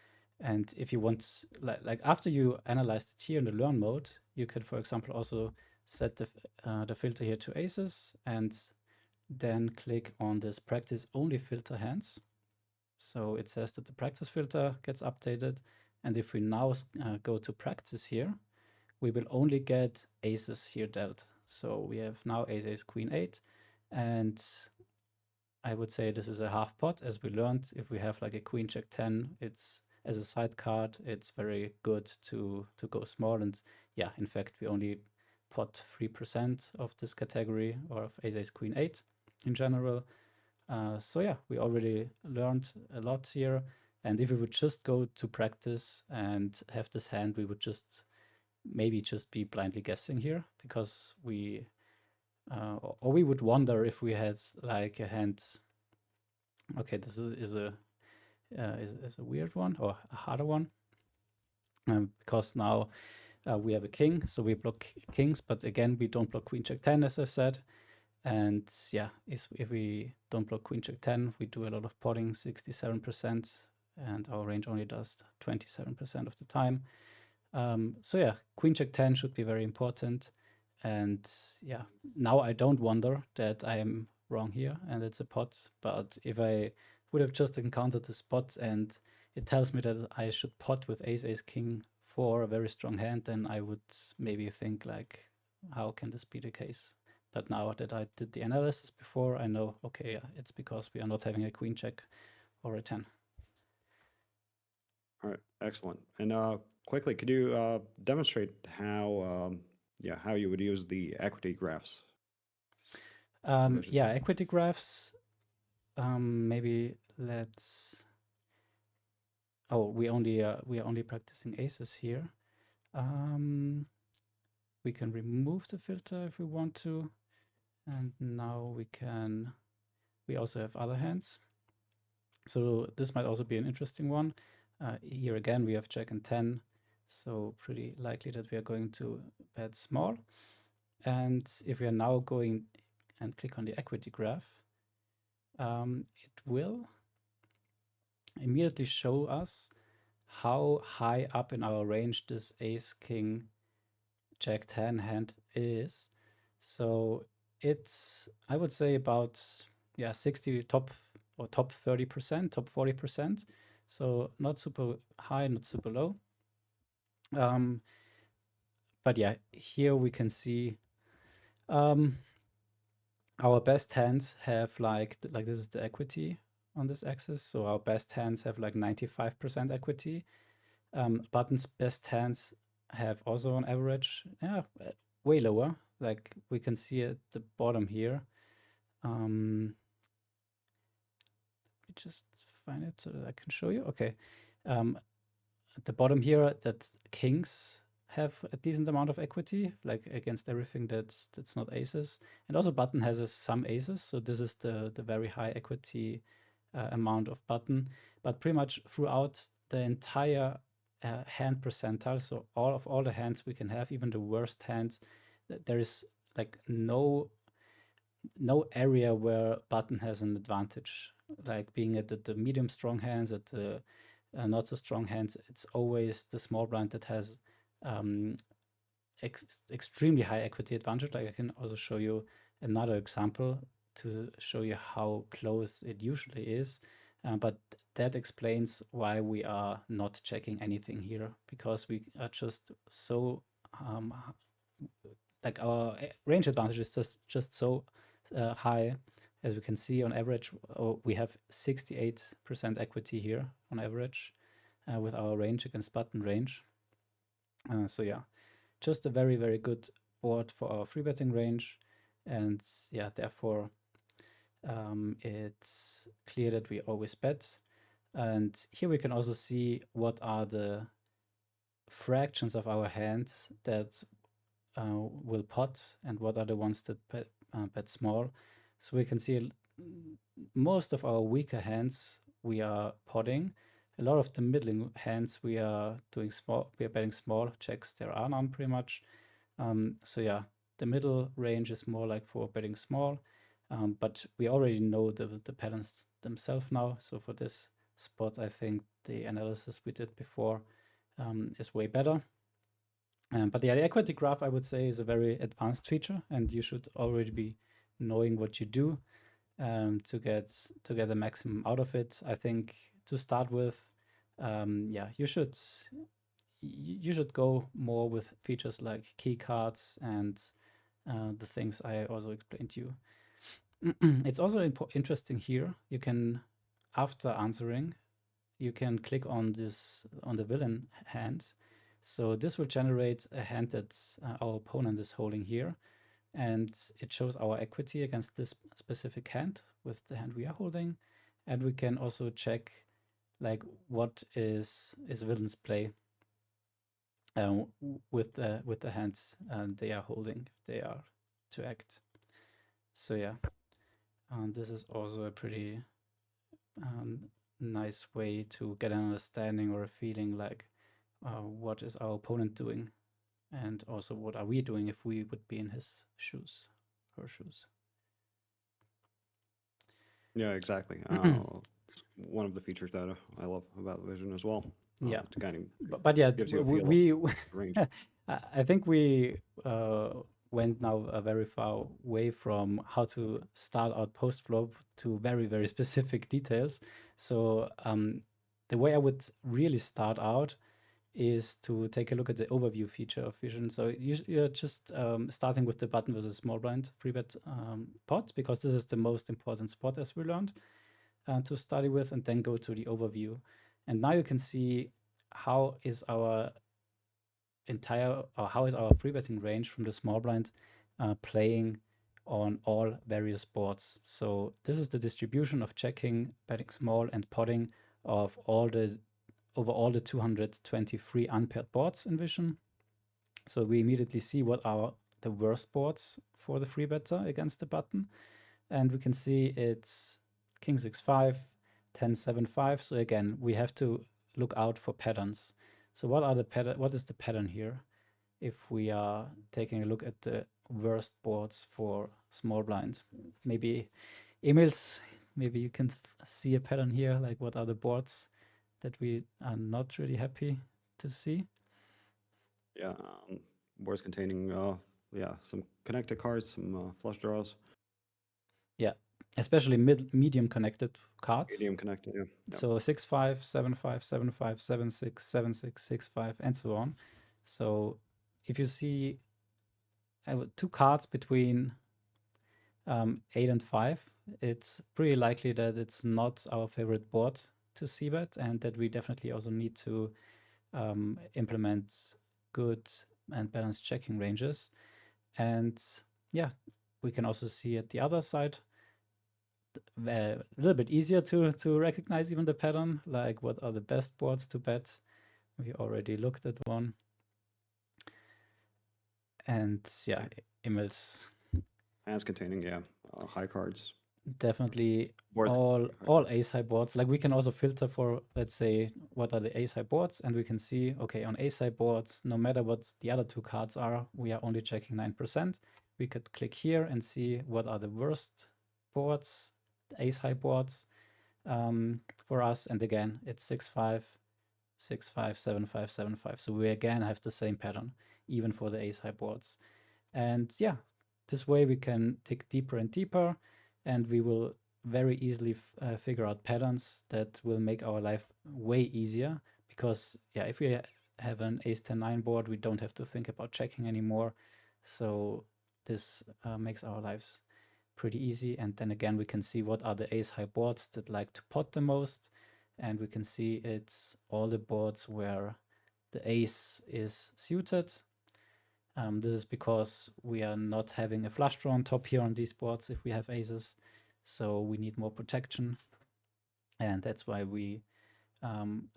And if you want, like after you analyze it here in the learn mode, you could, for example, also set the filter here to aces and then click on this practice only filter hands. So it says that the practice filter gets updated. And if we now go to practice here, we will only get aces here dealt. So we have now ace, ace, queen, 8. And I would say this is a half pot. As we learned, if we have like a queen, check 10, it's as a side card, it's very good to go small. And yeah, in fact, we only pot 3% of this category, or of ace, ace, queen, 8 in general. So yeah, we already learned a lot here. And if we would just go to practice and have this hand, we would maybe just be blindly guessing here, because we we would wonder if we had like a hand. Okay, this is a weird one, or a harder one, because now we have a king, so we block kings, but again we don't block queen check 10, as I said. And yeah, if we don't block queen check 10, we do a lot of potting, 67%, and our range only does 27% of the time. So yeah, queen check 10 should be very important. And yeah, now I don't wonder that I am wrong here and it's a pot. But if I would have just encountered the spot and it tells me that I should pot with ace, ace, king for a very strong hand, then I would maybe think like, how can this be the case? But now that I did the analysis before, I know, okay, yeah, it's because we are not having a queen check or a 10. All right, excellent. And quickly, could you demonstrate how you would use the equity graphs? Yeah, equity graphs. Maybe let's. Oh, we are only practicing aces here. We can remove the filter if we want to, and now we also have other hands. So this might also be an interesting one. Here again, we have jack and 10, so pretty likely that we are going to bet small. And if we are now going and click on the equity graph, it will immediately show us how high up in our range this ace, king, jack 10 hand is. So it's, I would say, about 60 top 30%, top 40%. So not super high, not super low. But yeah, here we can see our best hands have like this is the equity on this axis. So our best hands have like 95% equity. Button's best hands have also on average, way lower. Like we can see at the bottom here. Let me just find it so that I can show you. Okay. At the bottom here, that kings have a decent amount of equity, like against everything that's not aces. And also button has some aces. So this is the very high equity amount of button. But pretty much throughout the entire hand percentile, so all the hands we can have, even the worst hands, there is like no area where button has an advantage. Like being at the medium strong hands, at the not so strong hands, it's always the small blind that has extremely high equity advantage. Like I can also show you another example to show you how close it usually is. But that explains why we are not checking anything here, because we are just so like our range advantage is just so high as we can see on average, we have 68% equity here on average with our range against button range. So yeah, just a very, very good board for our free betting range. And yeah, therefore it's clear that we always bet. And here we can also see what are the fractions of our hands that will pot and what are the ones that bet small. So we can see most of our weaker hands we are potting. A lot of the middling hands we are doing small. We are betting small checks. There are none pretty much. So yeah, the middle range is more like for betting small, but we already know the patterns themselves now. So for this spot, I think the analysis we did before is way better. But yeah, the equity graph, I would say, is a very advanced feature, and you should already be knowing what you do to get the maximum out of it. I think to start with, yeah, you should go more with features like key cards and the things I also explained to you. It's also interesting here. You can, after answering, you can click on the villain hand. So this will generate a hand that our opponent is holding here, and it shows our equity against this specific hand with the hand we are holding. And we can also check like what is villain's play with the hands they are holding if they are to act. So yeah, this is also a pretty nice way to get an understanding or a feeling like what is our opponent doing, and also what are we doing if we would be in his shoes, her shoes. Yeah, exactly. One of the features that I love about Vision as well. Yeah, to kind of but yeah, gives you a feel we of range. I think we went now a very far way from how to start out post flop to very, very specific details. So the way I would really start out is to take a look at the overview feature of Vision. So you're just starting with the button versus small blind free bet pot, because this is the most important spot, as we learned, to study with, and then go to the overview. And now you can see how is our free betting range from the small blind playing on all various boards. So this is the distribution of checking, betting small, and potting of over all the 223 unpaired boards in Vision. So we immediately see what are the worst boards for the free better against the button. And we can see it's King 6-5, 10-7-5. So again, we have to look out for patterns. So what is the pattern here? If we are taking a look at the worst boards for small blind, maybe maybe you can see a pattern here, like what are the boards that we are not really happy to see. Yeah, boards containing some connected cards, some flush draws. Yeah, especially medium connected cards. Medium connected, yeah. So 6-5, 7-5, 7-5, 7-6, 7-6, 6-5, and so on. So if you see two cards between 8 and 5, it's pretty likely that it's not our favorite board to see bet, and that we definitely also need to implement good and balanced checking ranges. And yeah, we can also see at the other side a little bit easier to recognize even the pattern, like what are the best boards to bet. We already looked at one. And yeah, Emil's hands containing high cards. Definitely all ace high boards. Like we can also filter for, let's say, what are the ace high boards, and we can see, okay, on ace high boards, no matter what the other two cards are, we are only checking 9%. We could click here and see what are the worst boards, the ace high boards for us. And again, it's 6-5, 6-5, 7-5, 7-5. So we again have the same pattern, even for the ace high boards. And yeah, this way we can dig deeper and deeper, and we will very easily figure out patterns that will make our life way easier. Because yeah, if we have an ace 10-9 board, we don't have to think about checking anymore. So this makes our lives pretty easy. And then again, we can see what are the ace high boards that like to pot the most. And we can see it's all the boards where the ace is suited. This is because we are not having a flush draw on top here on these boards if we have aces. So we need more protection. And that's why we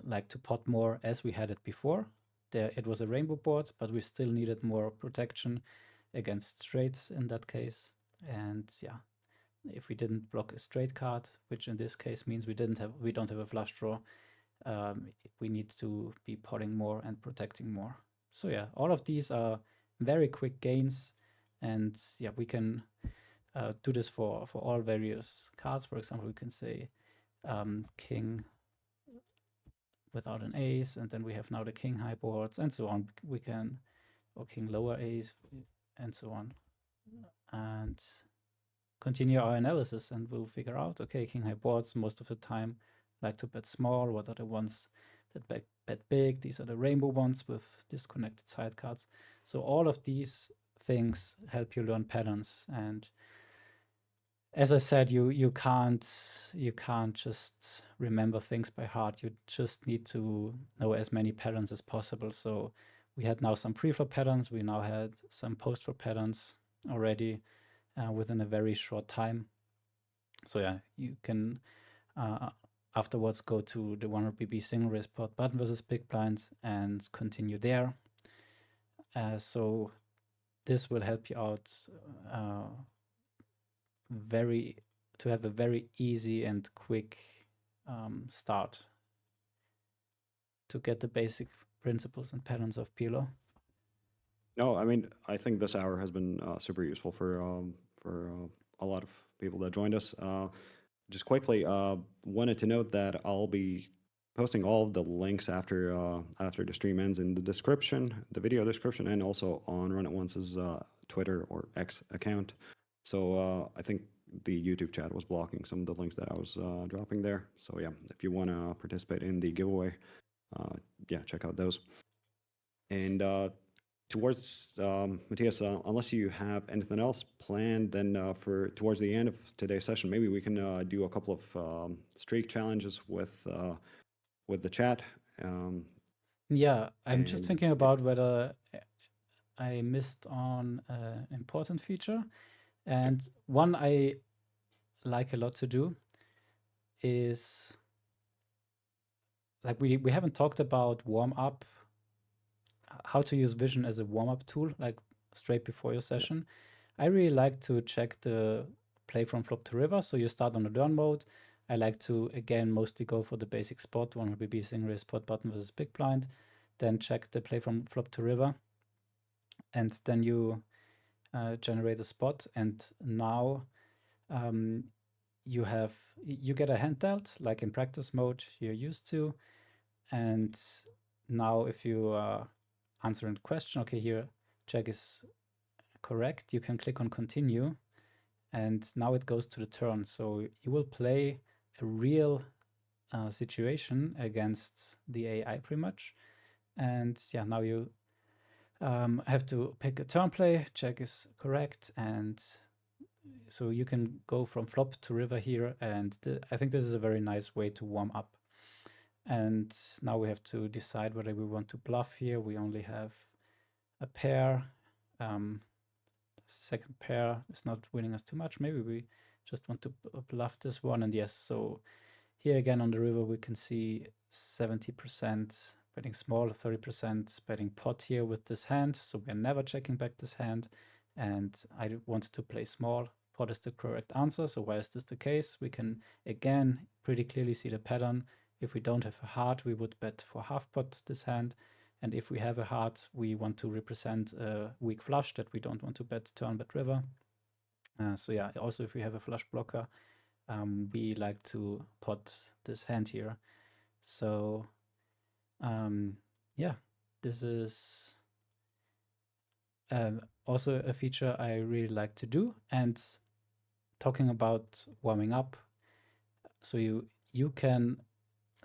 like to pot more as we had it before. There, it was a rainbow board, but we still needed more protection against straights in that case. And yeah, if we didn't block a straight card, which in this case means we don't have a flush draw, we need to be potting more and protecting more. So yeah, all of these are very quick gains, and yeah, we can do this for all various cards. For example, we can say king without an ace, and then we have now the king high boards and so on. We can, or king lower ace and so on, and continue our analysis, and we'll figure out, okay, king high boards most of the time like to bet small. What are the ones that bet big? These are the rainbow ones with disconnected side cards. So all of these things help you learn patterns. And as I said, you can't just remember things by heart. You just need to know as many patterns as possible. So we had now some pre-flop patterns. We now had some post-flop patterns already within a very short time. So yeah, you can afterwards go to the 100 BB single raise pot button versus big blind and continue there. So this will help you out to have a very easy and quick start to get the basic principles and patterns of PLO. No, I mean, I think this hour has been super useful for a lot of people that joined us. Just quickly, wanted to note that I'll be posting all of the links after the stream ends in the description, the video description, and also on Run It Once's Twitter or X account. So I think the YouTube chat was blocking some of the links that I was dropping there. So yeah, if you want to participate in the giveaway, yeah, check out those. And towards Matthias, unless you have anything else planned, then for towards the end of today's session, maybe we can do a couple of streak challenges with the chat. Yeah, I'm just thinking about whether I missed on an important feature. And one I like a lot to do is, like, we haven't talked about warm up, how to use Vision as a warm up tool, like straight before your session. I really like to check the play from flop to river. So you start on the learn mode. I like to, again, mostly go for the basic spot, 100 BB single raise pot button versus big blind, then check the play from flop to river. And then you generate a spot. And now you get a hand dealt, like in practice mode you're used to. And now if you are answering the question, okay, here check is correct, you can click on continue, and now it goes to the turn. So you will play a real situation against the AI pretty much. And yeah, now you have to pick a turn play, check is correct, and so you can go from flop to river here. And I think this is a very nice way to warm up. And now we have to decide whether we want to bluff here. We only have a pair. Second pair is not winning us too much. Maybe we just want to bluff this one. And yes, so here again on the river, we can see 70% betting small, 30% betting pot here with this hand. So we're never checking back this hand. And I wanted to play small. Pot is the correct answer. So why is this the case? We can, again, pretty clearly see the pattern. If we don't have a heart, we would bet for half pot this hand. And if we have a heart, we want to represent a weak flush that we don't want to bet turn, bet river. So yeah, also if we have a flush blocker, we like to pot this hand here. So yeah, this is also a feature I really like to do. And talking about warming up, so you can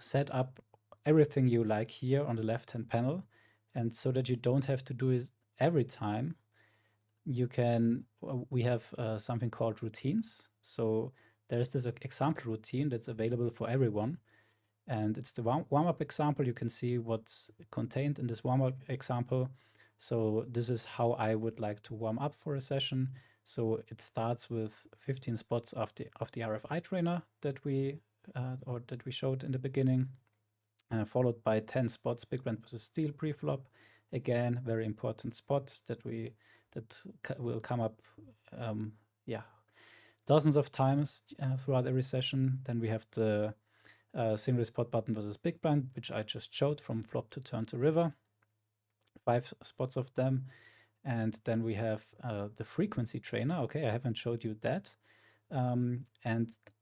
set up everything you like here on the left-hand panel, and so that you don't have to do it every time, we have something called routines. So there's this example routine that's available for everyone. And it's the warm-up example. You can see what's contained in this warm-up example. So this is how I would like to warm up for a session. So it starts with 15 spots of the RFI trainer that we showed in the beginning, followed by 10 spots big blind versus steel pre-flop. Again, very important spot that will come up, dozens of times throughout every session. Then we have the single spot button versus big blind, which I just showed from flop to turn to river. 5 spots of them. And then we have the frequency trainer. Okay, I haven't showed you that. And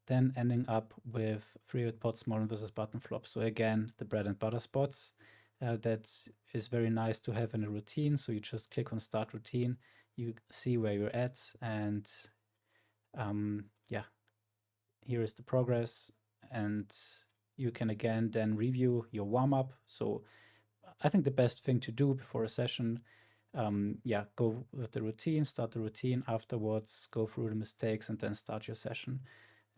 then ending up with 3-way pot small versus button flop. So again, the bread and butter spots. That is very nice to have in a routine. So you just click on start routine, you see where you're at, and here is the progress, and you can again then review your warm-up. So I think the best thing to do before a session, go with the routine, start the routine, afterwards go through the mistakes, and then start your session.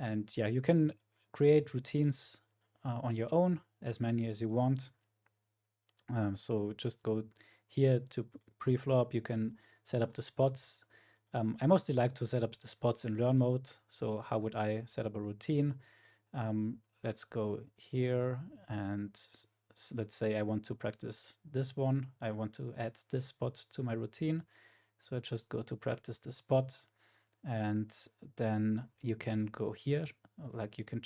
And you can create routines on your own, as many as you want. So just go here to pre-flop. You can set up the spots. I mostly like to set up the spots in learn mode. So how would I set up a routine? Let's go here, and let's say I want to practice this one. I want to add this spot to my routine. So I just go to practice the spot, and then you can go here, like you can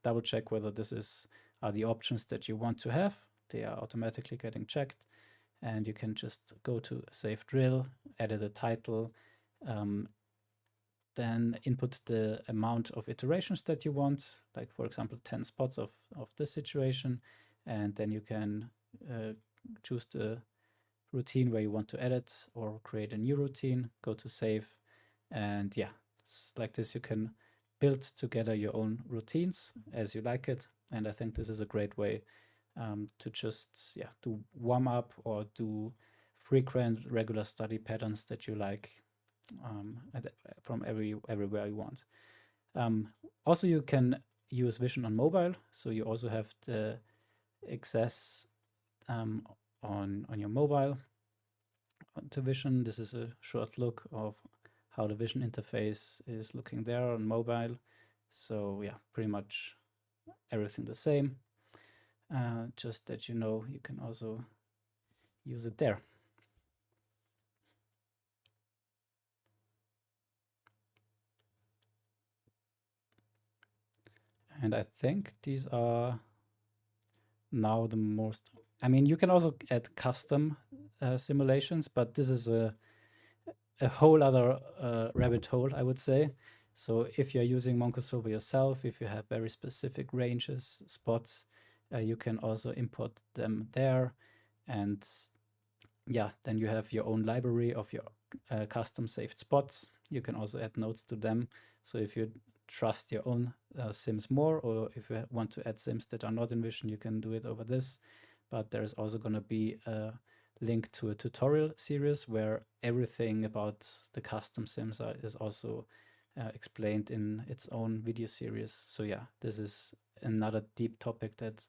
double check whether this are the options that you want to have. They are automatically getting checked, and you can just go to save drill, edit a title, then input the amount of iterations that you want, like for example 10 spots of this situation, and then you can choose the routine where you want to edit or create a new routine, go to save, and like this you can build together your own routines as you like it. And I think this is a great way to just do warm up or do frequent regular study patterns that you like from everywhere you want. Also, you can use Vision on mobile, so you also have the access on your mobile to Vision. This is a short look of how the Vision interface is looking there on mobile. So pretty much everything the same. Just that you can also use it there. And I think these are now the most. I mean, you can also add custom simulations, but this is a whole other rabbit hole, I would say. So if you're using MongoSolver yourself, if you have very specific ranges, spots, you can also import them there. And then you have your own library of your custom saved spots. You can also add nodes to them. So if you trust your own sims more, or if you want to add sims that are not in Vision, you can do it over this. But there's also going to be a link to a tutorial series where everything about the custom sims is also explained in its own video series. So this is another deep topic that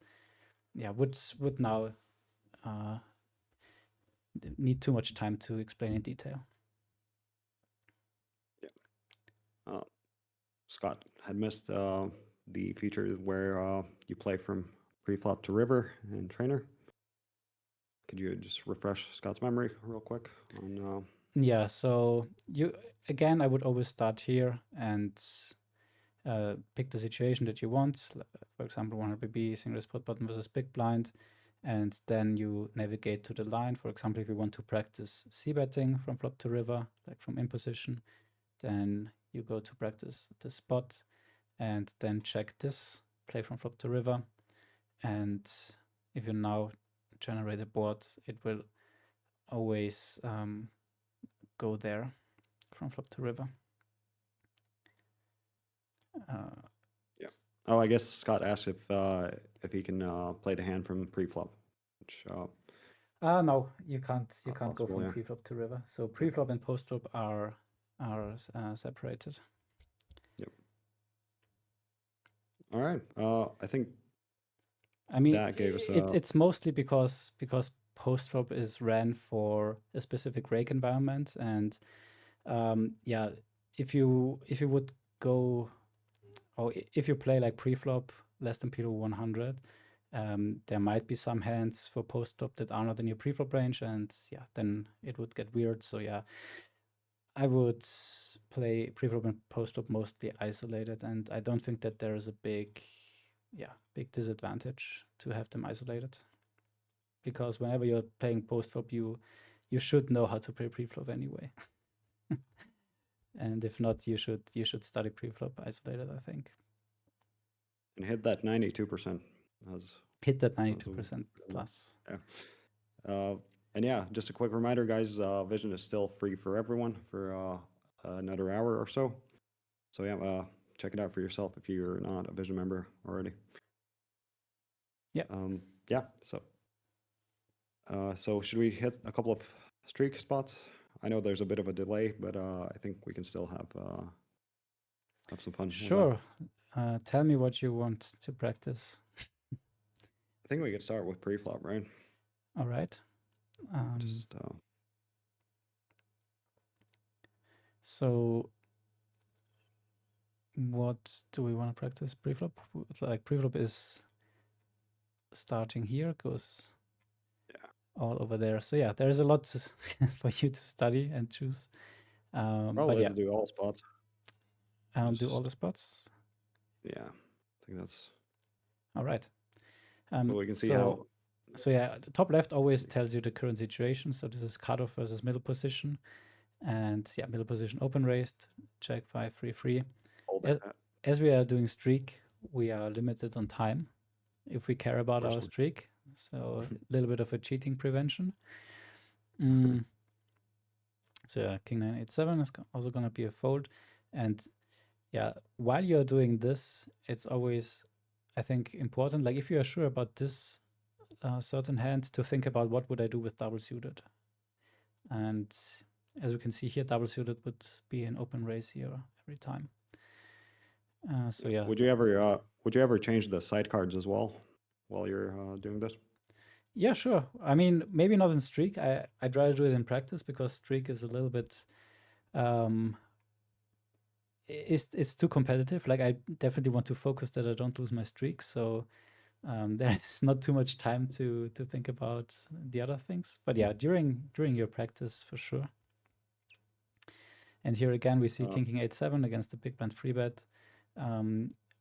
would now need too much time to explain in detail. Scott had missed the feature where you play from pre-flop to river and trainer. Could you just refresh Scott's memory real quick on? So I would always start here and pick the situation that you want. For example, 100 single spot button versus big blind, and then you navigate to the line. For example, if you want to practice c-betting from flop to river, like from in position, then you go to practice the spot, and then check this, play from flop to river. And if you now generate a board, it will always go there from flop to river. Oh, I guess Scott asked if he can play the hand from pre-flop. Which No, you can't go possible, from yeah. preflop to river. So preflop and postflop are separated. Yep. All right. I think I mean, that gave us it's mostly because postflop is ran for a specific rake environment, and yeah, if you would go, or if you play like preflop less than PLO 100, there might be some hands for postflop that are not in your preflop range, and yeah, then it would get weird. So yeah, I would play preflop and postflop mostly isolated, and I don't think that there is a big disadvantage to have them isolated, because whenever you're playing postflop, you should know how to play preflop anyway. And if not, you should study preflop isolated, I think. and hit that 92%. Hit that 92% plus. Yeah. And yeah, just a quick reminder, guys, Vision is still free for everyone for another hour or so. So yeah, check it out for yourself if you're not a Vision member already. Yeah. Yeah. So should we hit a couple of streak spots? I know there's a bit of a delay, but I think we can still have some fun. Sure. Tell me what you want to practice. I think we could start with pre-flop, right? All right. Just so what do we want to practice? Preflop? Like preflop is starting here, goes all over there. So yeah, there's a lot for you to study and choose. well, let's do all spots. Do all the spots. Yeah, I think that's all right. so we can see how. So yeah, the top left always tells you the current situation. So this is cutoff versus middle position, and yeah, middle position open raised, check 5-3-3. As we are doing streak, we are limited on time if we care about our streak. So a little bit of a cheating prevention. So yeah, King 9-8-7 is also going to be a fold. And yeah, while you're doing this, it's always, I think, important, like if you are sure about this certain hand, to think about what would I do with double suited. And as we can see here, double suited would be an open raise here every time. So yeah. Would you ever change the side cards as well while you're doing this? Yeah, sure. I mean, maybe not in streak. I'd rather do it in practice, because streak is a little bit it's too competitive. Like I definitely want to focus that I don't lose my streak. So there's not too much time to think about the other things. But yeah, during your practice, for sure. And here again, we see King 8-7 against the big blind 3-bet.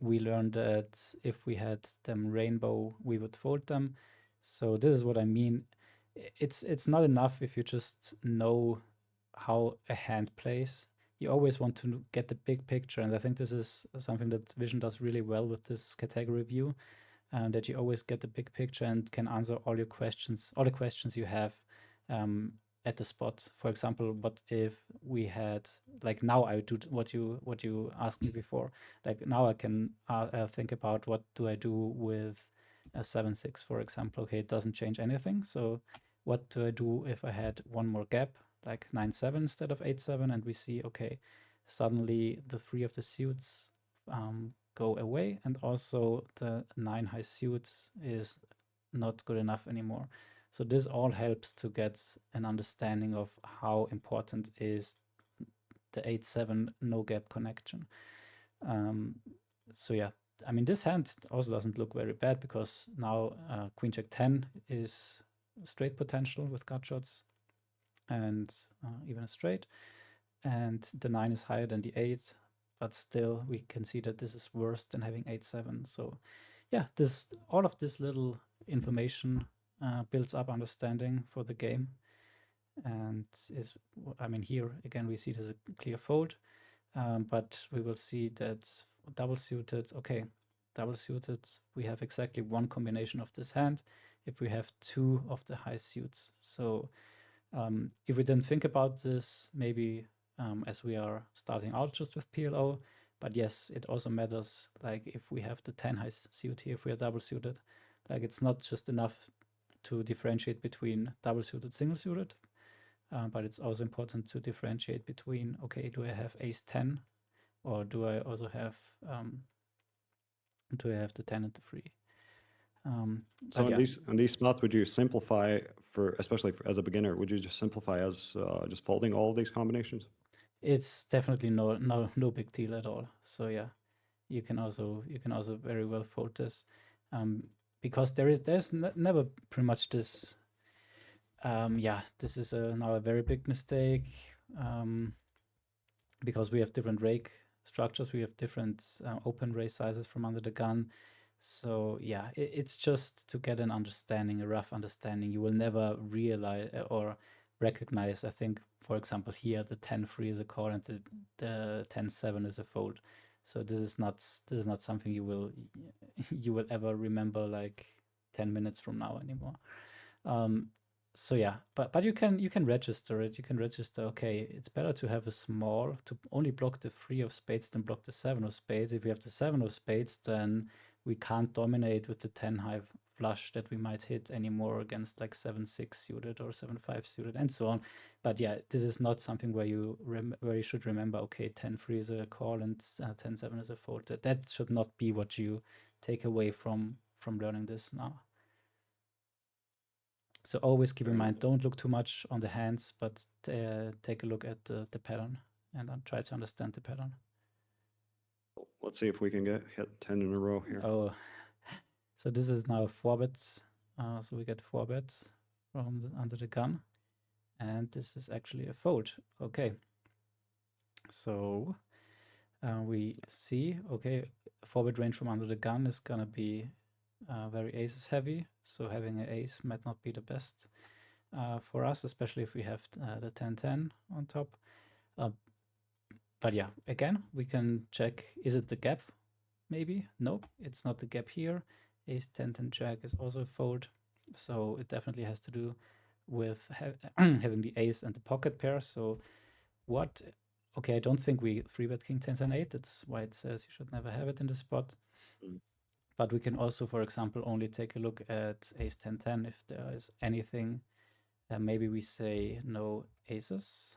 We learned that if we had them rainbow, we would fold them. So this is what I mean. It's not enough if you just know how a hand plays. You always want to get the big picture, and I think this is something that Vision does really well with this category view, that you always get the big picture and can answer all your questions, all the questions you have at the spot. For example, what if we had, like now I do what you asked me before. Like now I can think about what do I do with a 7-6, for example. Okay, it doesn't change anything. So what do I do if I had one more gap, like 9-7 instead of 8-7, and we see, okay, suddenly the 3 of the suits go away, and also the 9 high suits is not good enough anymore. So this all helps to get an understanding of how important is the 8-7 no gap connection. So yeah, I mean, this hand also doesn't look very bad, because now Queen Jack 10 is straight potential with gut shots, and even a straight, and the 9 is higher than the 8, but still we can see that this is worse than having 8-7. So yeah, all of this little information builds up understanding for the game, and is, I mean, here again we see there's a clear fold, but we will see that double suited, okay, double suited, we have exactly one combination of this hand if we have 2 of the high suits. So if we didn't think about this, maybe as we are starting out just with PLO, but yes, it also matters, like if we have the 10 high suit here, if we are double suited, like it's not just enough to differentiate between double suited, single suited, but it's also important to differentiate between, okay, do I have ace 10 or do I also have the 10 and the 3? So in these spots, would you simplify especially as a beginner, would you just simplify as just folding all of these combinations? It's definitely no big deal at all. So yeah, you can also very well fold this, because there's never pretty much this. Yeah, this is now a very big mistake, because we have different rake structures, we have different open raise sizes from under the gun. So yeah, it's just to get an understanding, a rough understanding. You will never realize or recognize, I think, for example, here the 10-3 is a call and the 10-7 is a fold. So this is not something you will ever remember like 10 minutes from now anymore. So yeah, but you can register it. You can register, okay, it's better to have a small, to only block the 3 of spades than block the 7 of spades. If we have the 7 of spades, then we can't dominate with the 10 high flush that we might hit anymore against like 7-6 suited or 7-5 suited and so on. But yeah, this is not something where you should remember, okay, 10-3 is a call and 10-7 is a fold. That should not be what you take away from learning this now. So always keep in mind, don't look too much on the hands, but take a look at the pattern and then try to understand the pattern. Let's see if we can hit 10 in a row here. Oh, so this is now 4 bets. So we get 4 bets from under the gun. And this is actually a fold. Okay. So we see, okay, 4-bet range from under the gun is going to be very aces heavy. So having an ace might not be the best for us, especially if we have the 10-10 on top. But yeah, again, we can check, is it the gap? Maybe. Nope, it's not the gap here. Ace 10-10 jack is also a fold. So it definitely has to do with having the ace and the pocket pair. So what? Okay, I don't think we 3-bet king 10-10-8. That's why it says you should never have it in the spot. But we can also, for example, only take a look at ace 10-10 if there is anything. Maybe we say no aces.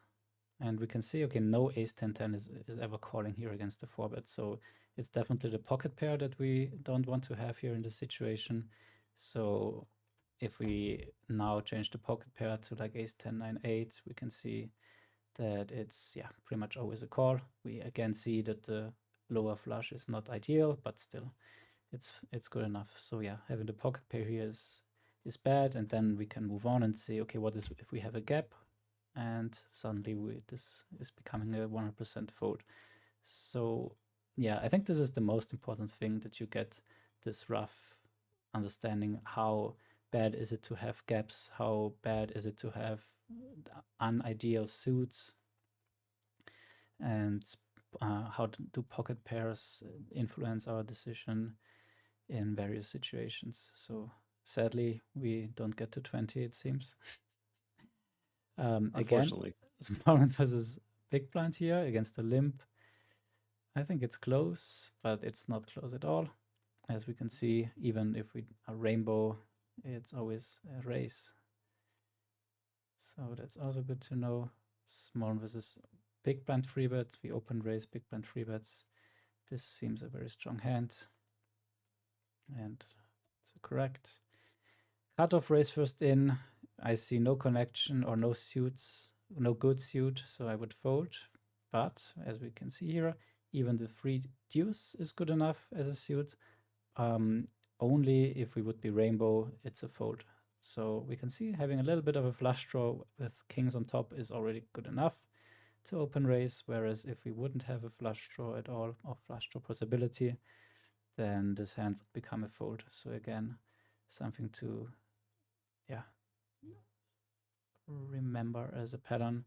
And we can see, okay, no ace 10-10 is ever calling here against the 4-bet. So it's definitely the pocket pair that we don't want to have here in this situation. So if we now change the pocket pair to like ace 10-9-8, we can see that it's, yeah, pretty much always a call. We again see that the lower flush is not ideal, but still it's good enough. So yeah, having the pocket pair here is bad. And then we can move on and say, okay, what is if we have a gap? And suddenly this is becoming a 100% fold. So yeah, I think this is the most important thing, that you get this rough understanding. How bad is it to have gaps? How bad is it to have unideal suits? And how do pocket pairs influence our decision in various situations? So sadly, we don't get to 20, it seems. Unfortunately. Again, small blind versus big blind here against the limp. I think it's close, but it's not close at all. As we can see, even if we are rainbow, it's always a race. So that's also good to know. Small versus big blind 3-bet. We open raise big blind 3-bets. This seems a very strong hand. And it's correct. Cutoff raise first in. I see no connection or no suits, no good suit, so I would fold. But as we can see here, even the 3 deuce is good enough as a suit. Only if we would be rainbow, it's a fold. So we can see having a little bit of a flush draw with kings on top is already good enough to open raise. Whereas if we wouldn't have a flush draw at all, or flush draw possibility, then this hand would become a fold. So again, something to, yeah, remember as a pattern.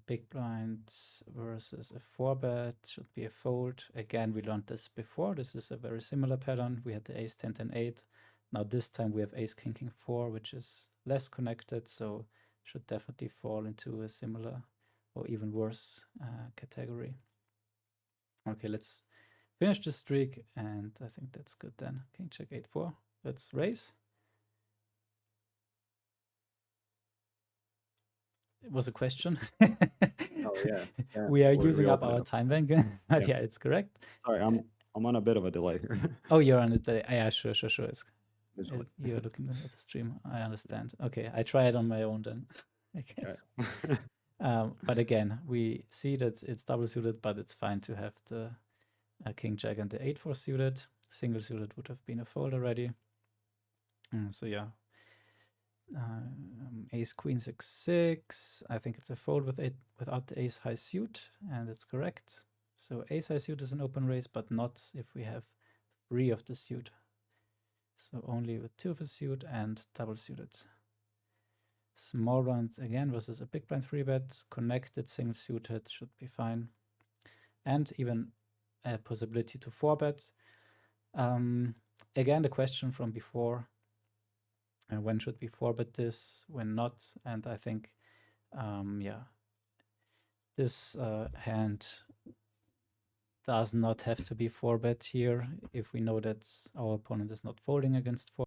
Big blind versus a 4-bet should be a fold. Again, we learned this before. This is a very similar pattern. We had the ace 10-10-8. Now this time we have ace king king 4, which is less connected, so should definitely fall into a similar or even worse category. Okay, let's finish the streak, and I think that's good then. King check 8-4. Let's raise. Yeah. was a question. Oh yeah. Yeah. We are We using up reopened our it. time bank, but Yeah. yeah, it's correct. Sorry, I'm on a bit of a delay here. Oh, you're on it. Yeah, sure. It's, Visually. you're looking at the stream. I understand. Okay, I try it on my own then, I guess. Okay. But again, we see that it's double suited, but it's fine to have the king jack and the 8-4 suited. Single suited would have been a fold already. So yeah. Ace queen 6-6. I think it's a fold with it without the ace high suit, and that's correct. So ace high suit is an open raise, but not if we have 3 of the suit. So only with 2 of a suit and double suited. Small blind again versus a big blind 3-bet. Connected single suited should be fine. And even a possibility to 4-bet. Again, the question from before, when should we 4-bet this, when not? And I think, yeah, this hand does not have to be 4-bet here if we know that our opponent is not folding against 4.